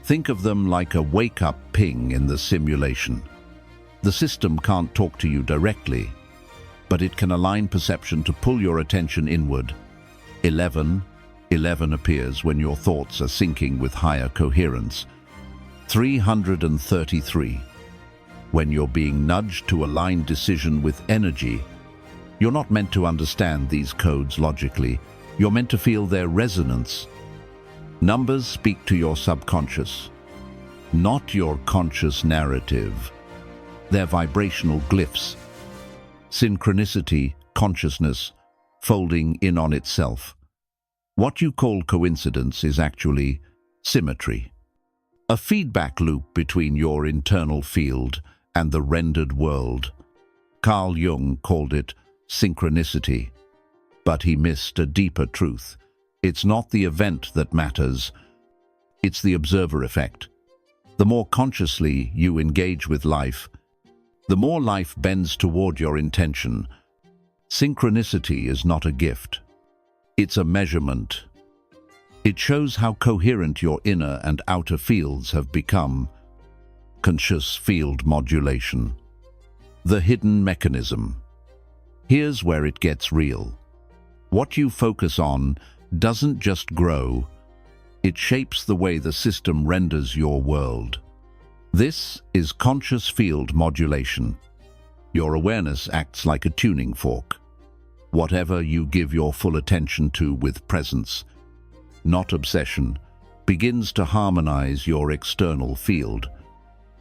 Think of them like a wake-up ping in the simulation. The system can't talk to you directly, but it can align perception to pull your attention inward. 11 appears when your thoughts are syncing with higher coherence. 333. When you're being nudged to align decision with energy. You're not meant to understand these codes logically. You're meant to feel their resonance. Numbers speak to your subconscious, not your conscious narrative. They're vibrational glyphs. Synchronicity, consciousness, folding in on itself. What you call coincidence is actually symmetry. A feedback loop between your internal field and the rendered world. Carl Jung called it synchronicity, but he missed a deeper truth. It's not the event that matters, it's the observer effect. The more consciously you engage with life, the more life bends toward your intention. Synchronicity is not a gift. It's a measurement. It shows how coherent your inner and outer fields have become. Conscious field modulation. The hidden mechanism. Here's where it gets real. What you focus on doesn't just grow, it shapes the way the system renders your world. This is conscious field modulation. Your awareness acts like a tuning fork. Whatever you give your full attention to with presence, not obsession, begins to harmonize your external field.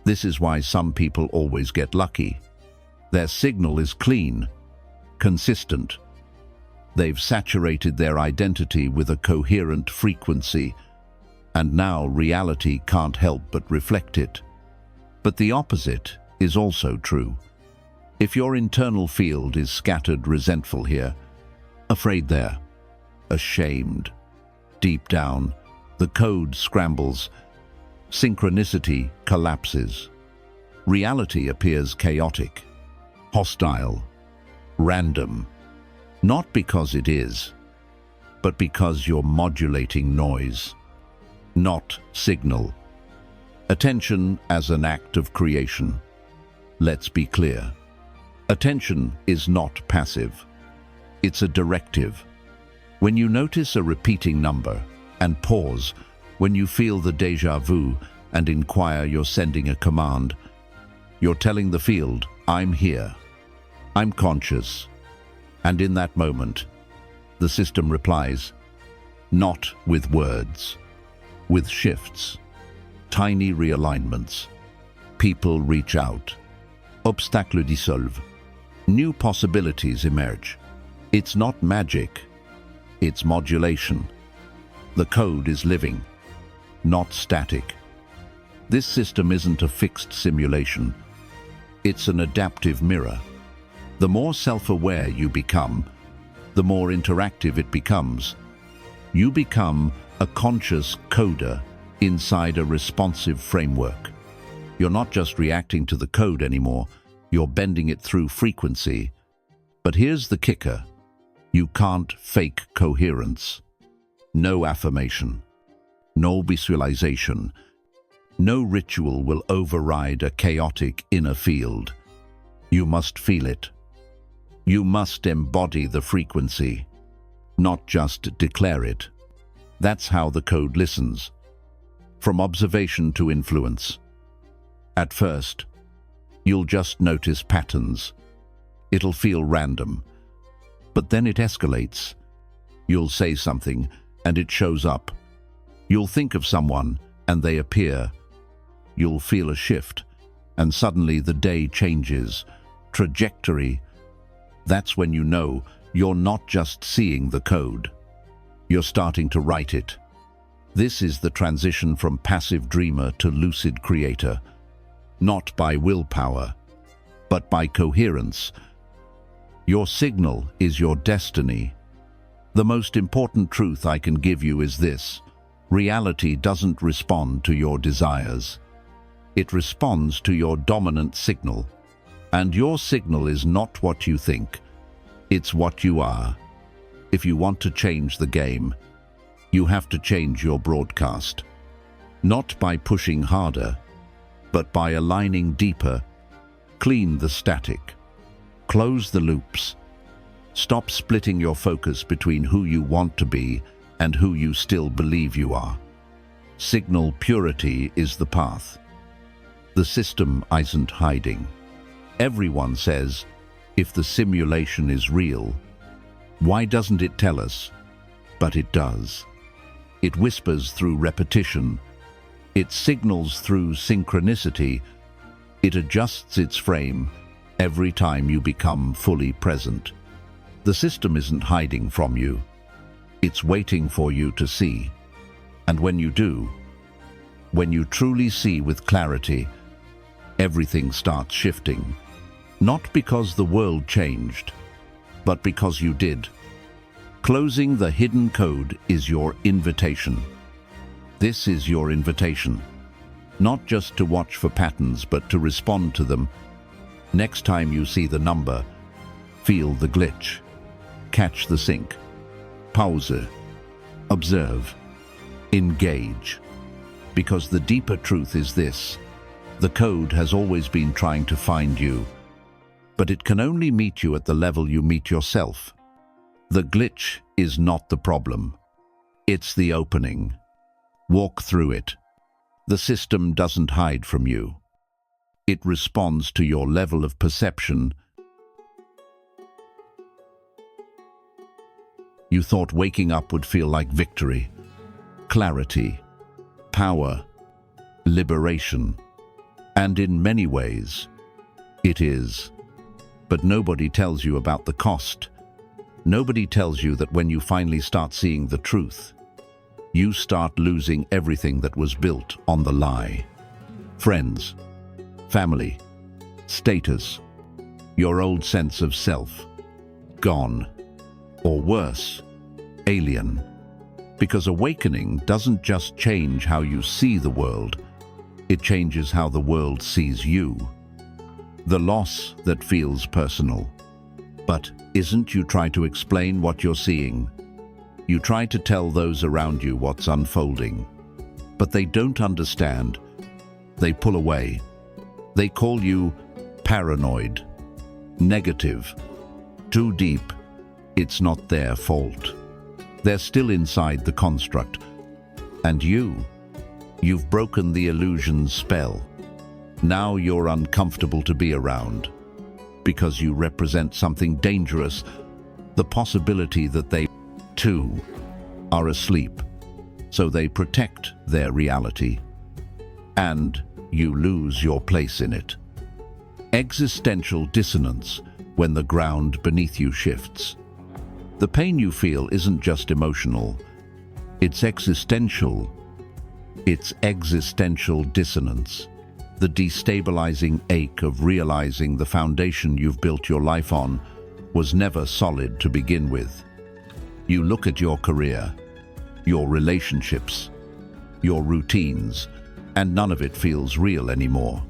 This is why some people always get lucky. Their signal is clean, consistent. They've saturated their identity with a coherent frequency, and now reality can't help but reflect it. But the opposite is also true. If your internal field is scattered, resentful here, afraid there, ashamed, deep down, the code scrambles, synchronicity collapses. Reality appears chaotic, hostile, random, not because it is, but because you're modulating noise, not signal. Attention as an act of creation. Let's be clear. Attention is not passive. It's a directive. When you notice a repeating number and pause, when you feel the déjà vu and inquire, you're sending a command. You're telling the field, I'm here. I'm conscious. And in that moment, the system replies, not with words, with shifts, tiny realignments. People reach out. Obstacles dissolvent. New possibilities emerge. It's not magic, it's modulation. The code is living, not static. This system isn't a fixed simulation. It's an adaptive mirror. The more self-aware you become, the more interactive it becomes. You become a conscious coder inside a responsive framework. You're not just reacting to the code anymore, you're bending it through frequency. But here's the kicker. You can't fake coherence. No affirmation, no visualization, no ritual will override a chaotic inner field. You must feel it. You must embody the frequency, not just declare it. That's how the code listens, from observation to influence. At first, you'll just notice patterns. It'll feel random, but then it escalates. You'll say something, and it shows up. You'll think of someone, and they appear. You'll feel a shift, and suddenly the day changes. Trajectory. That's when you know you're not just seeing the code. You're starting to write it. This is the transition from passive dreamer to lucid creator, not by willpower, but by coherence. Your signal is your destiny. The most important truth I can give you is this: reality doesn't respond to your desires. It responds to your dominant signal. And your signal is not what you think, it's what you are. If you want to change the game, you have to change your broadcast. Not by pushing harder, but by aligning deeper. Clean the static. Close the loops. Stop splitting your focus between who you want to be and who you still believe you are. Signal purity is the path. The system isn't hiding. Everyone says, if the simulation is real, why doesn't it tell us? But it does. It whispers through repetition. It signals through synchronicity. It adjusts its frame every time you become fully present. The system isn't hiding from you. It's waiting for you to see. And when you do, when you truly see with clarity, everything starts shifting. Not because the world changed, but because you did. Closing the hidden code is your invitation. This is your invitation. Not just to watch for patterns, but to respond to them. Next time you see the number, feel the glitch. Catch the sync. Pause. Observe. Engage. Because the deeper truth is this: the code has always been trying to find you, but it can only meet you at the level you meet yourself. The glitch is not the problem. It's the opening. Walk through it. The system doesn't hide from you. It responds to your level of perception. You thought waking up would feel like victory, clarity, power, liberation. And in many ways, it is. But nobody tells you about the cost. Nobody tells you that when you finally start seeing the truth, you start losing everything that was built on the lie. Friends, family, status, your old sense of self, gone. Or worse, alien. Because awakening doesn't just change how you see the world, it changes how the world sees you. The loss that feels personal. But isn't you try to explain what you're seeing? You try to tell those around you what's unfolding. But they don't understand. They pull away. They call you paranoid, negative, too deep. It's not their fault. They're still inside the construct. And you've broken the illusion's spell. Now you're uncomfortable to be around because you represent something dangerous, the possibility that they, too, are asleep. So they protect their reality. And you lose your place in it. Existential dissonance when the ground beneath you shifts. The pain you feel isn't just emotional, it's existential. It's existential dissonance. The destabilizing ache of realizing the foundation you've built your life on was never solid to begin with. You look at your career, your relationships, your routines, and none of it feels real anymore.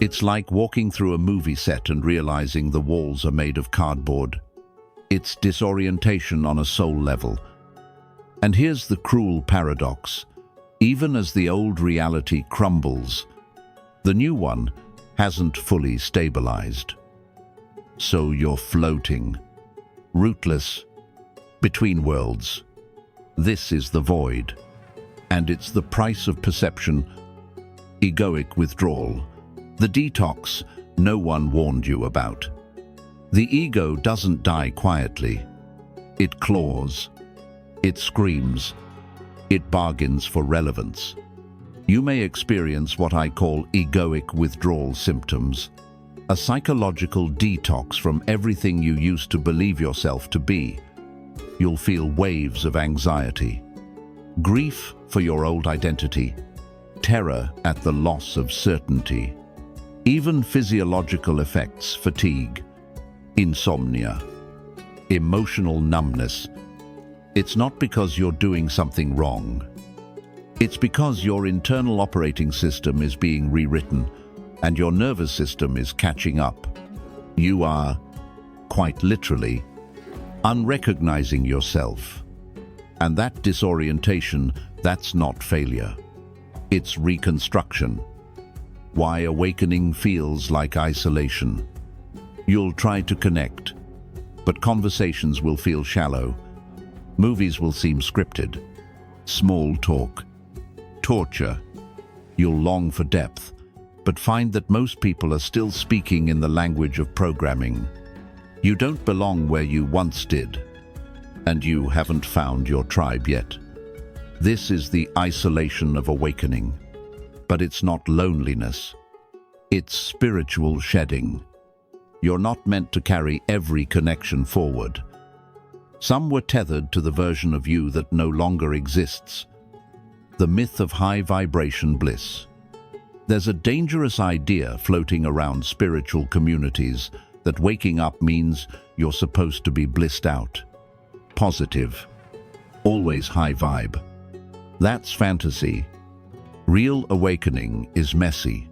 It's like walking through a movie set and realizing the walls are made of cardboard. It's disorientation on a soul level. And here's the cruel paradox. Even as the old reality crumbles, the new one hasn't fully stabilized. So you're floating, rootless, between worlds. This is the void, and it's the price of perception, egoic withdrawal, the detox no one warned you about. The ego doesn't die quietly. It claws, it screams, it bargains for relevance. You may experience what I call egoic withdrawal symptoms, a psychological detox from everything you used to believe yourself to be. You'll feel waves of anxiety, grief for your old identity, terror at the loss of certainty, even physiological effects, fatigue, insomnia, emotional numbness. It's not because you're doing something wrong. It's because your internal operating system is being rewritten and your nervous system is catching up. You are, quite literally, unrecognizing yourself. And that disorientation, that's not failure. It's reconstruction. Why awakening feels like isolation. You'll try to connect, but conversations will feel shallow. Movies will seem scripted. Small talk. Torture. You'll long for depth, but find that most people are still speaking in the language of programming. You don't belong where you once did, and you haven't found your tribe yet. This is the isolation of awakening, but it's not loneliness. It's spiritual shedding. You're not meant to carry every connection forward. Some were tethered to the version of you that no longer exists. The myth of high vibration bliss. There's a dangerous idea floating around spiritual communities that waking up means you're supposed to be blissed out. Positive. Always high vibe. That's fantasy. Real awakening is messy,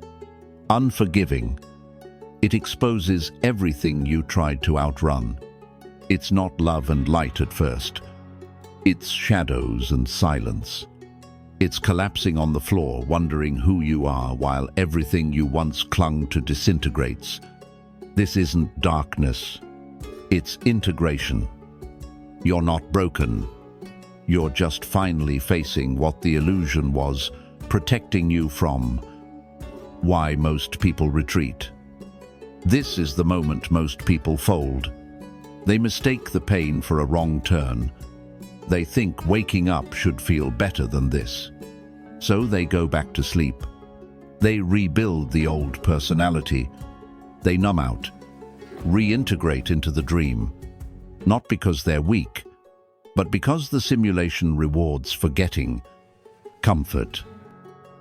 unforgiving. It exposes everything you tried to outrun. It's not love and light at first. It's shadows and silence. It's collapsing on the floor, wondering who you are while everything you once clung to disintegrates. This isn't darkness. It's integration. You're not broken. You're just finally facing what the illusion was protecting you from. Why most people retreat. This is the moment most people fold. They mistake the pain for a wrong turn. They think waking up should feel better than this. So they go back to sleep. They rebuild the old personality. They numb out, reintegrate into the dream. Not because they're weak, but because the simulation rewards forgetting, comfort,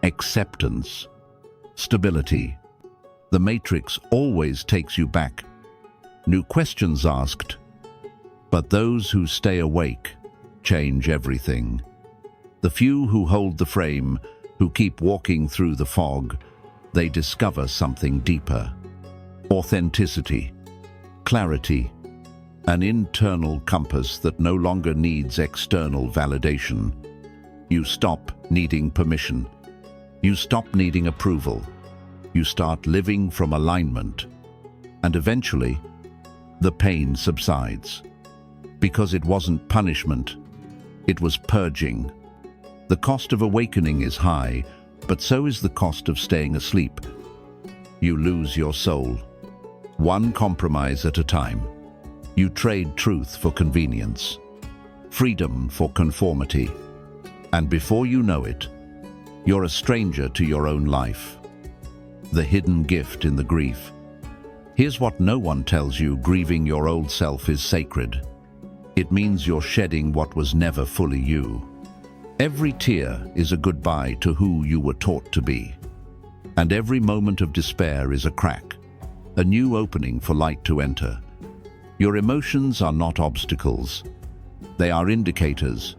acceptance, stability. The matrix always takes you back. New questions asked, but those who stay awake change everything. The few who hold the frame, who keep walking through the fog, they discover something deeper. Authenticity, clarity, an internal compass that no longer needs external validation. You stop needing permission. You stop needing approval. You start living from alignment. And eventually, the pain subsides. Because it wasn't punishment, it was purging. The cost of awakening is high, but so is the cost of staying asleep. You lose your soul, one compromise at a time. You trade truth for convenience, freedom for conformity, and before you know it, you're a stranger to your own life. The hidden gift in the grief. Here's what no one tells you: grieving your old self is sacred. It means you're shedding what was never fully you. Every tear is a goodbye to who you were taught to be. And every moment of despair is a crack, a new opening for light to enter. Your emotions are not obstacles. They are indicators.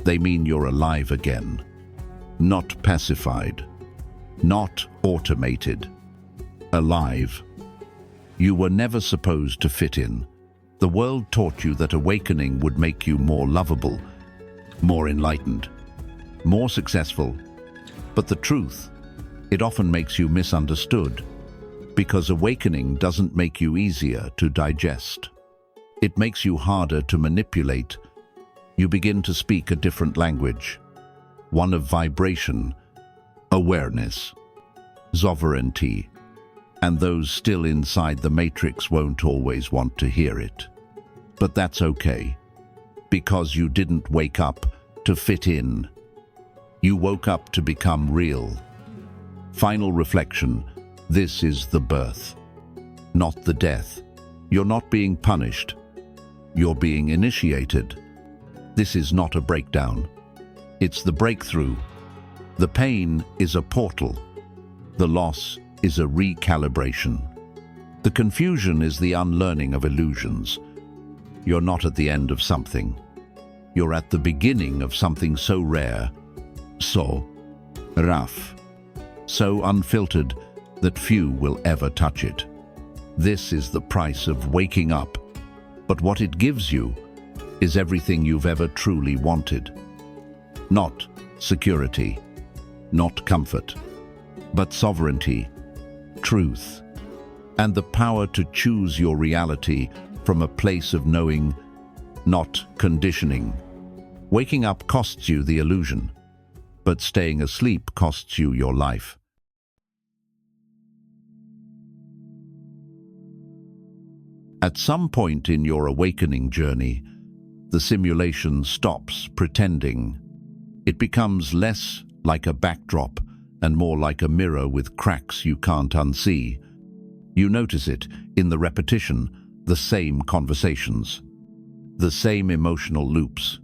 They mean you're alive again. Not pacified. Not automated. Alive. You were never supposed to fit in. The world taught you that awakening would make you more lovable, more enlightened, more successful. But the truth, it often makes you misunderstood, because awakening doesn't make you easier to digest. It makes you harder to manipulate. You begin to speak a different language, one of vibration, awareness, sovereignty, and those still inside the matrix won't always want to hear it. But that's okay, because you didn't wake up to fit in. You woke up to become real. Final reflection, this is the birth, not the death. You're not being punished. You're being initiated. This is not a breakdown. It's the breakthrough. The pain is a portal. The loss is a recalibration. The confusion is the unlearning of illusions. You're not at the end of something. You're at the beginning of something so rare, so rough, so unfiltered that few will ever touch it. This is the price of waking up. But what it gives you is everything you've ever truly wanted. Not security, not comfort, but sovereignty, truth, and the power to choose your reality from a place of knowing, not conditioning. Waking up costs you the illusion, but staying asleep costs you your life. At some point in your awakening journey, the simulation stops pretending. It becomes less like a backdrop and more like a mirror with cracks you can't unsee. You notice it in the repetition, the same conversations, the same emotional loops,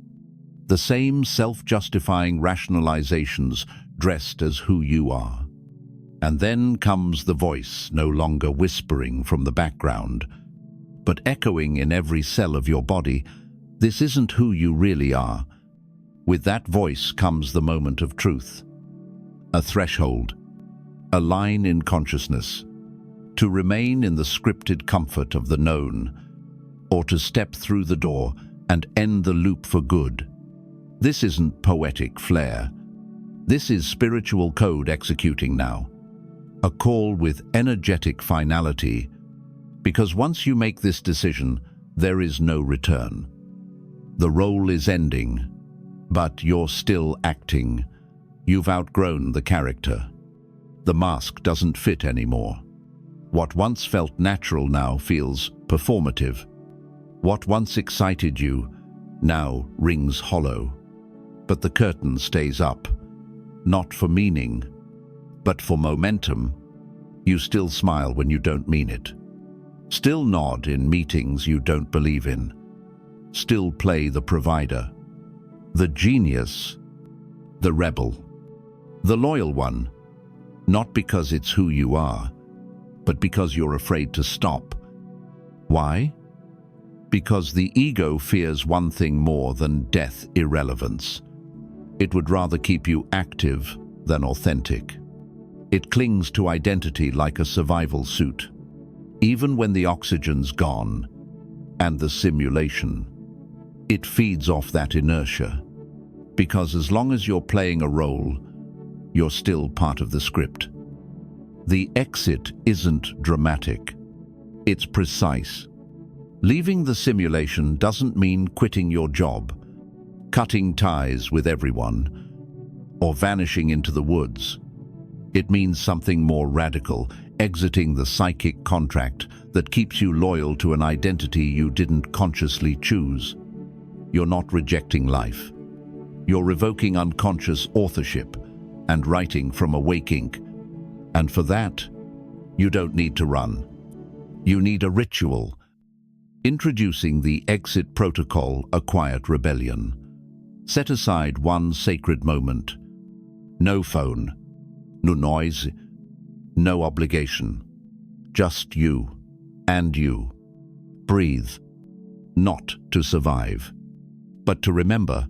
the same self-justifying rationalizations dressed as who you are. And then comes the voice, no longer whispering from the background, but echoing in every cell of your body. This isn't who you really are. With that voice comes the moment of truth, a threshold, a line in consciousness, to remain in the scripted comfort of the known, or to step through the door and end the loop for good. This isn't poetic flair. This is spiritual code executing now, a call with energetic finality Because once you make this decision, there is no return. The role is ending, but you're still acting. You've outgrown the character. The mask doesn't fit anymore. What once felt natural now feels performative. What once excited you now rings hollow. But the curtain stays up, not for meaning, but for momentum. You still smile when you don't mean it. Still nod in meetings you don't believe in. Still play the provider, the genius, the rebel, the loyal one, not because it's who you are, but because you're afraid to stop. Why? Because the ego fears one thing more than death irrelevance. It would rather keep you active than authentic. It clings to identity like a survival suit, even when the oxygen's gone and the simulation. It feeds off that inertia, because as long as you're playing a role, you're still part of the script. The exit isn't dramatic, it's precise. Leaving the simulation doesn't mean quitting your job, cutting ties with everyone, or vanishing into the woods. It means something more radical, exiting the psychic contract that keeps you loyal to an identity you didn't consciously choose. You're not rejecting life. You're revoking unconscious authorship and writing from awake ink. And for that, you don't need to run. You need a ritual. Introducing the exit protocol, a quiet rebellion. Set aside one sacred moment. No phone, no noise, no obligation. Just you and you. Breathe, not to survive, but to remember.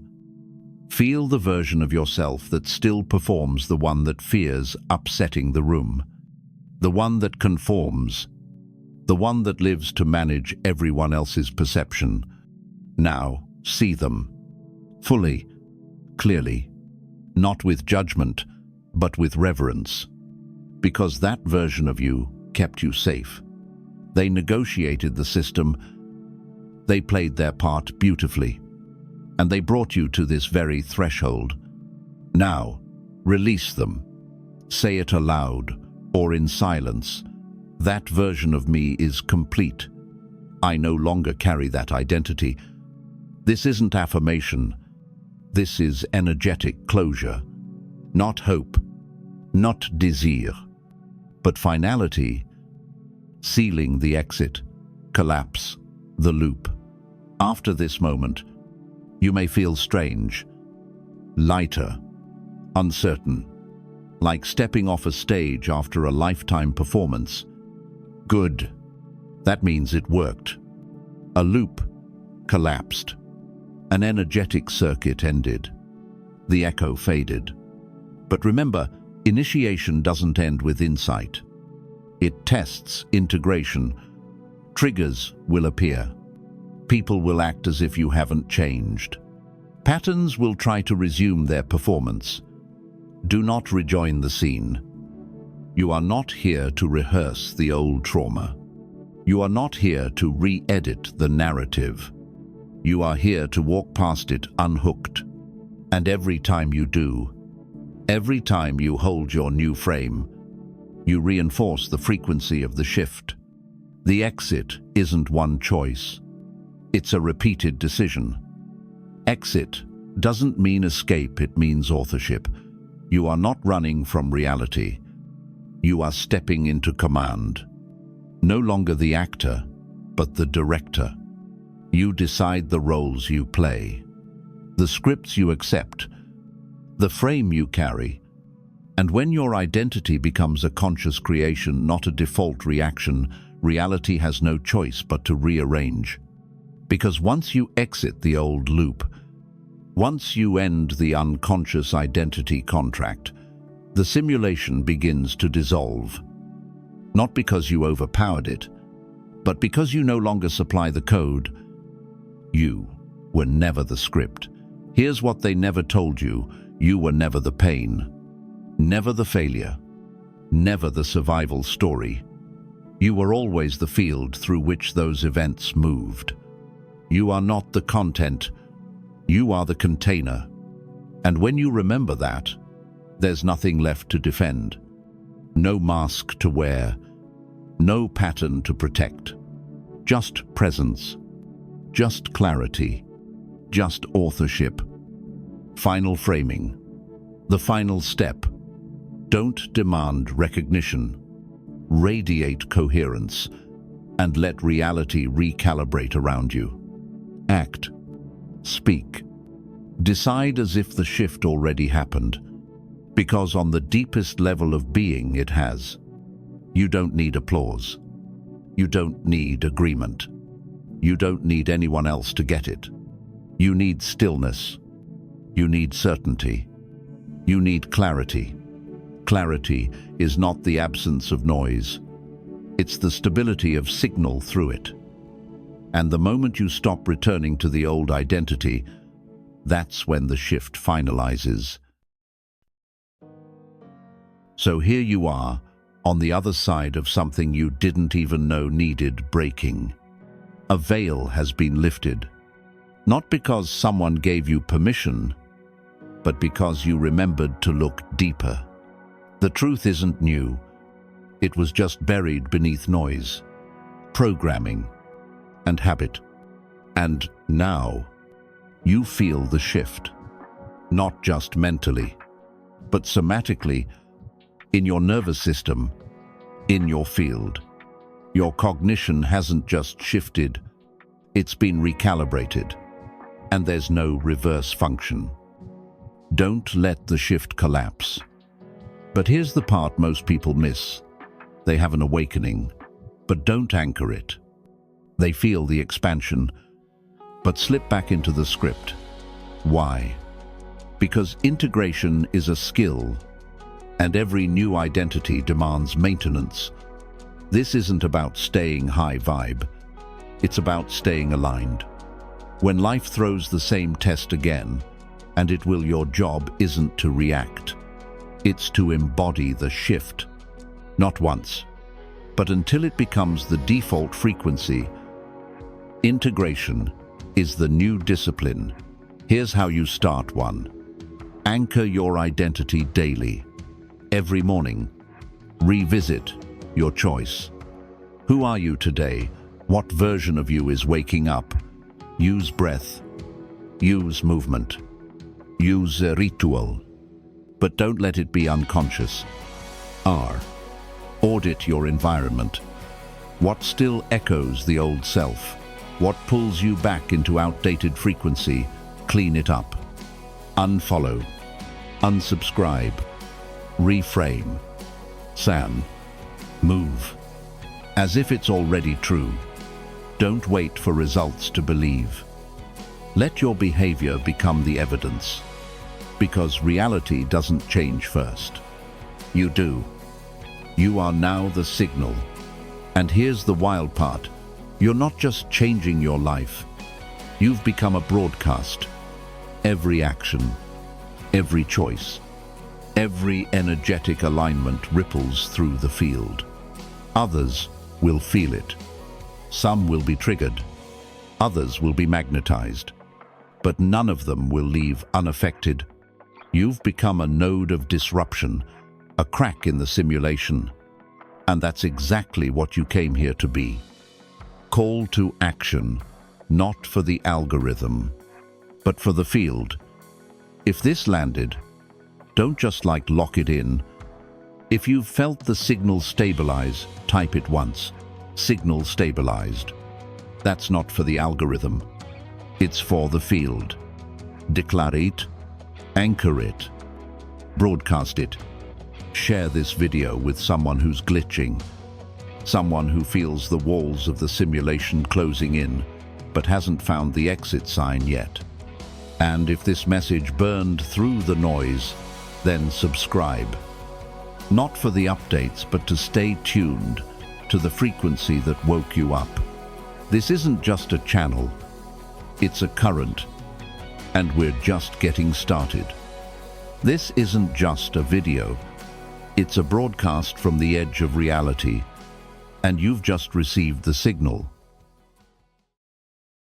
Feel the version of yourself that still performs, the one that fears upsetting the room, the one that conforms, the one that lives to manage everyone else's perception. Now, see them. Fully, clearly, not with judgment, but with reverence. Because that version of you kept you safe. They negotiated the system. They played their part beautifully. And they brought you to this very threshold. Now, release them. Say it aloud or in silence. That version of me is complete. I no longer carry that identity. This isn't affirmation. This is energetic closure. Not hope, not desire, but finality. Sealing the exit, collapse, the loop. After this moment, you may feel strange, lighter, uncertain, like stepping off a stage after a lifetime performance. Good. That means it worked. A loop collapsed. An energetic circuit ended. The echo faded. But remember, initiation doesn't end with insight. It tests integration. Triggers will appear. People will act as if you haven't changed. Patterns will try to resume their performance. Do not rejoin the scene. You are not here to rehearse the old trauma. You are not here to re-edit the narrative. You are here to walk past it unhooked. And every time you do, every time you hold your new frame, you reinforce the frequency of the shift. The exit isn't one choice. It's a repeated decision. Exit doesn't mean escape, it means authorship. You are not running from reality. You are stepping into command. No longer the actor, but the director. You decide the roles you play, the scripts you accept, the frame you carry. And when your identity becomes a conscious creation, not a default reaction, reality has no choice but to rearrange. Because once you exit the old loop, once you end the unconscious identity contract, the simulation begins to dissolve. Not because you overpowered it, but because you no longer supply the code. You were never the script. Here's what they never told you. You were never the pain, never the failure, never the survival story. You were always the field through which those events moved. You are not the content, you are the container. And when you remember that, there's nothing left to defend. No mask to wear, no pattern to protect. Just presence, just clarity, just authorship. Final framing. The final step. Don't demand recognition. Radiate coherence and let reality recalibrate around you. Act. Speak. Decide as if the shift already happened, because on the deepest level of being it has. You don't need applause. You don't need agreement. You don't need anyone else to get it. You need stillness. You need certainty. You need clarity. Clarity is not the absence of noise. It's the stability of signal through it. And the moment you stop returning to the old identity, that's when the shift finalizes. So here you are, on the other side of something you didn't even know needed breaking. A veil has been lifted, not because someone gave you permission, but because you remembered to look deeper. The truth isn't new. It was just buried beneath noise, programming, and habit. And now, you feel the shift, not just mentally, but somatically, in your nervous system, in your field. Your cognition hasn't just shifted, it's been recalibrated, and there's no reverse function. Don't let the shift collapse. But here's the part most people miss. They have an awakening, but don't anchor it. They feel the expansion, but slip back into the script. Why? Because integration is a skill, and every new identity demands maintenance. This isn't about staying high vibe. It's about staying aligned. When life throws the same test again, and it will, your job isn't to react. It's to embody the shift. Not once, but until it becomes the default frequency. Integration is the new discipline. Here's how you start one. Anchor your identity daily. Every morning, revisit your choice. Who are you today? What version of you is waking up? Use breath. Use movement. Use a ritual. But don't let it be unconscious. Audit your environment. What still echoes the old self? What pulls you back into outdated frequency? Clean it up. Unfollow. Unsubscribe. Reframe. Move. As if it's already true. Don't wait for results to believe. Let your behavior become the evidence. Because reality doesn't change first. You do. You are now the signal. And here's the wild part. You're not just changing your life. You've become a broadcast. Every action, every choice, every energetic alignment ripples through the field. Others will feel it. Some will be triggered. Others will be magnetized. But none of them will leave unaffected. You've become a node of disruption, a crack in the simulation. And that's exactly what you came here to be. Call to action, not for the algorithm, but for the field. If this landed, don't just lock it in. If you've felt the signal stabilize, type it once. Signal stabilized. That's not for the algorithm. It's for the field. Declare it. Anchor it. Broadcast it. Share this video with someone who's glitching. Someone who feels the walls of the simulation closing in, but hasn't found the exit sign yet. And if this message burned through the noise, then subscribe. Not for the updates, but to stay tuned to the frequency that woke you up. This isn't just a channel, it's a current, and we're just getting started. This isn't just a video, it's a broadcast from the edge of reality, And you've just received the signal.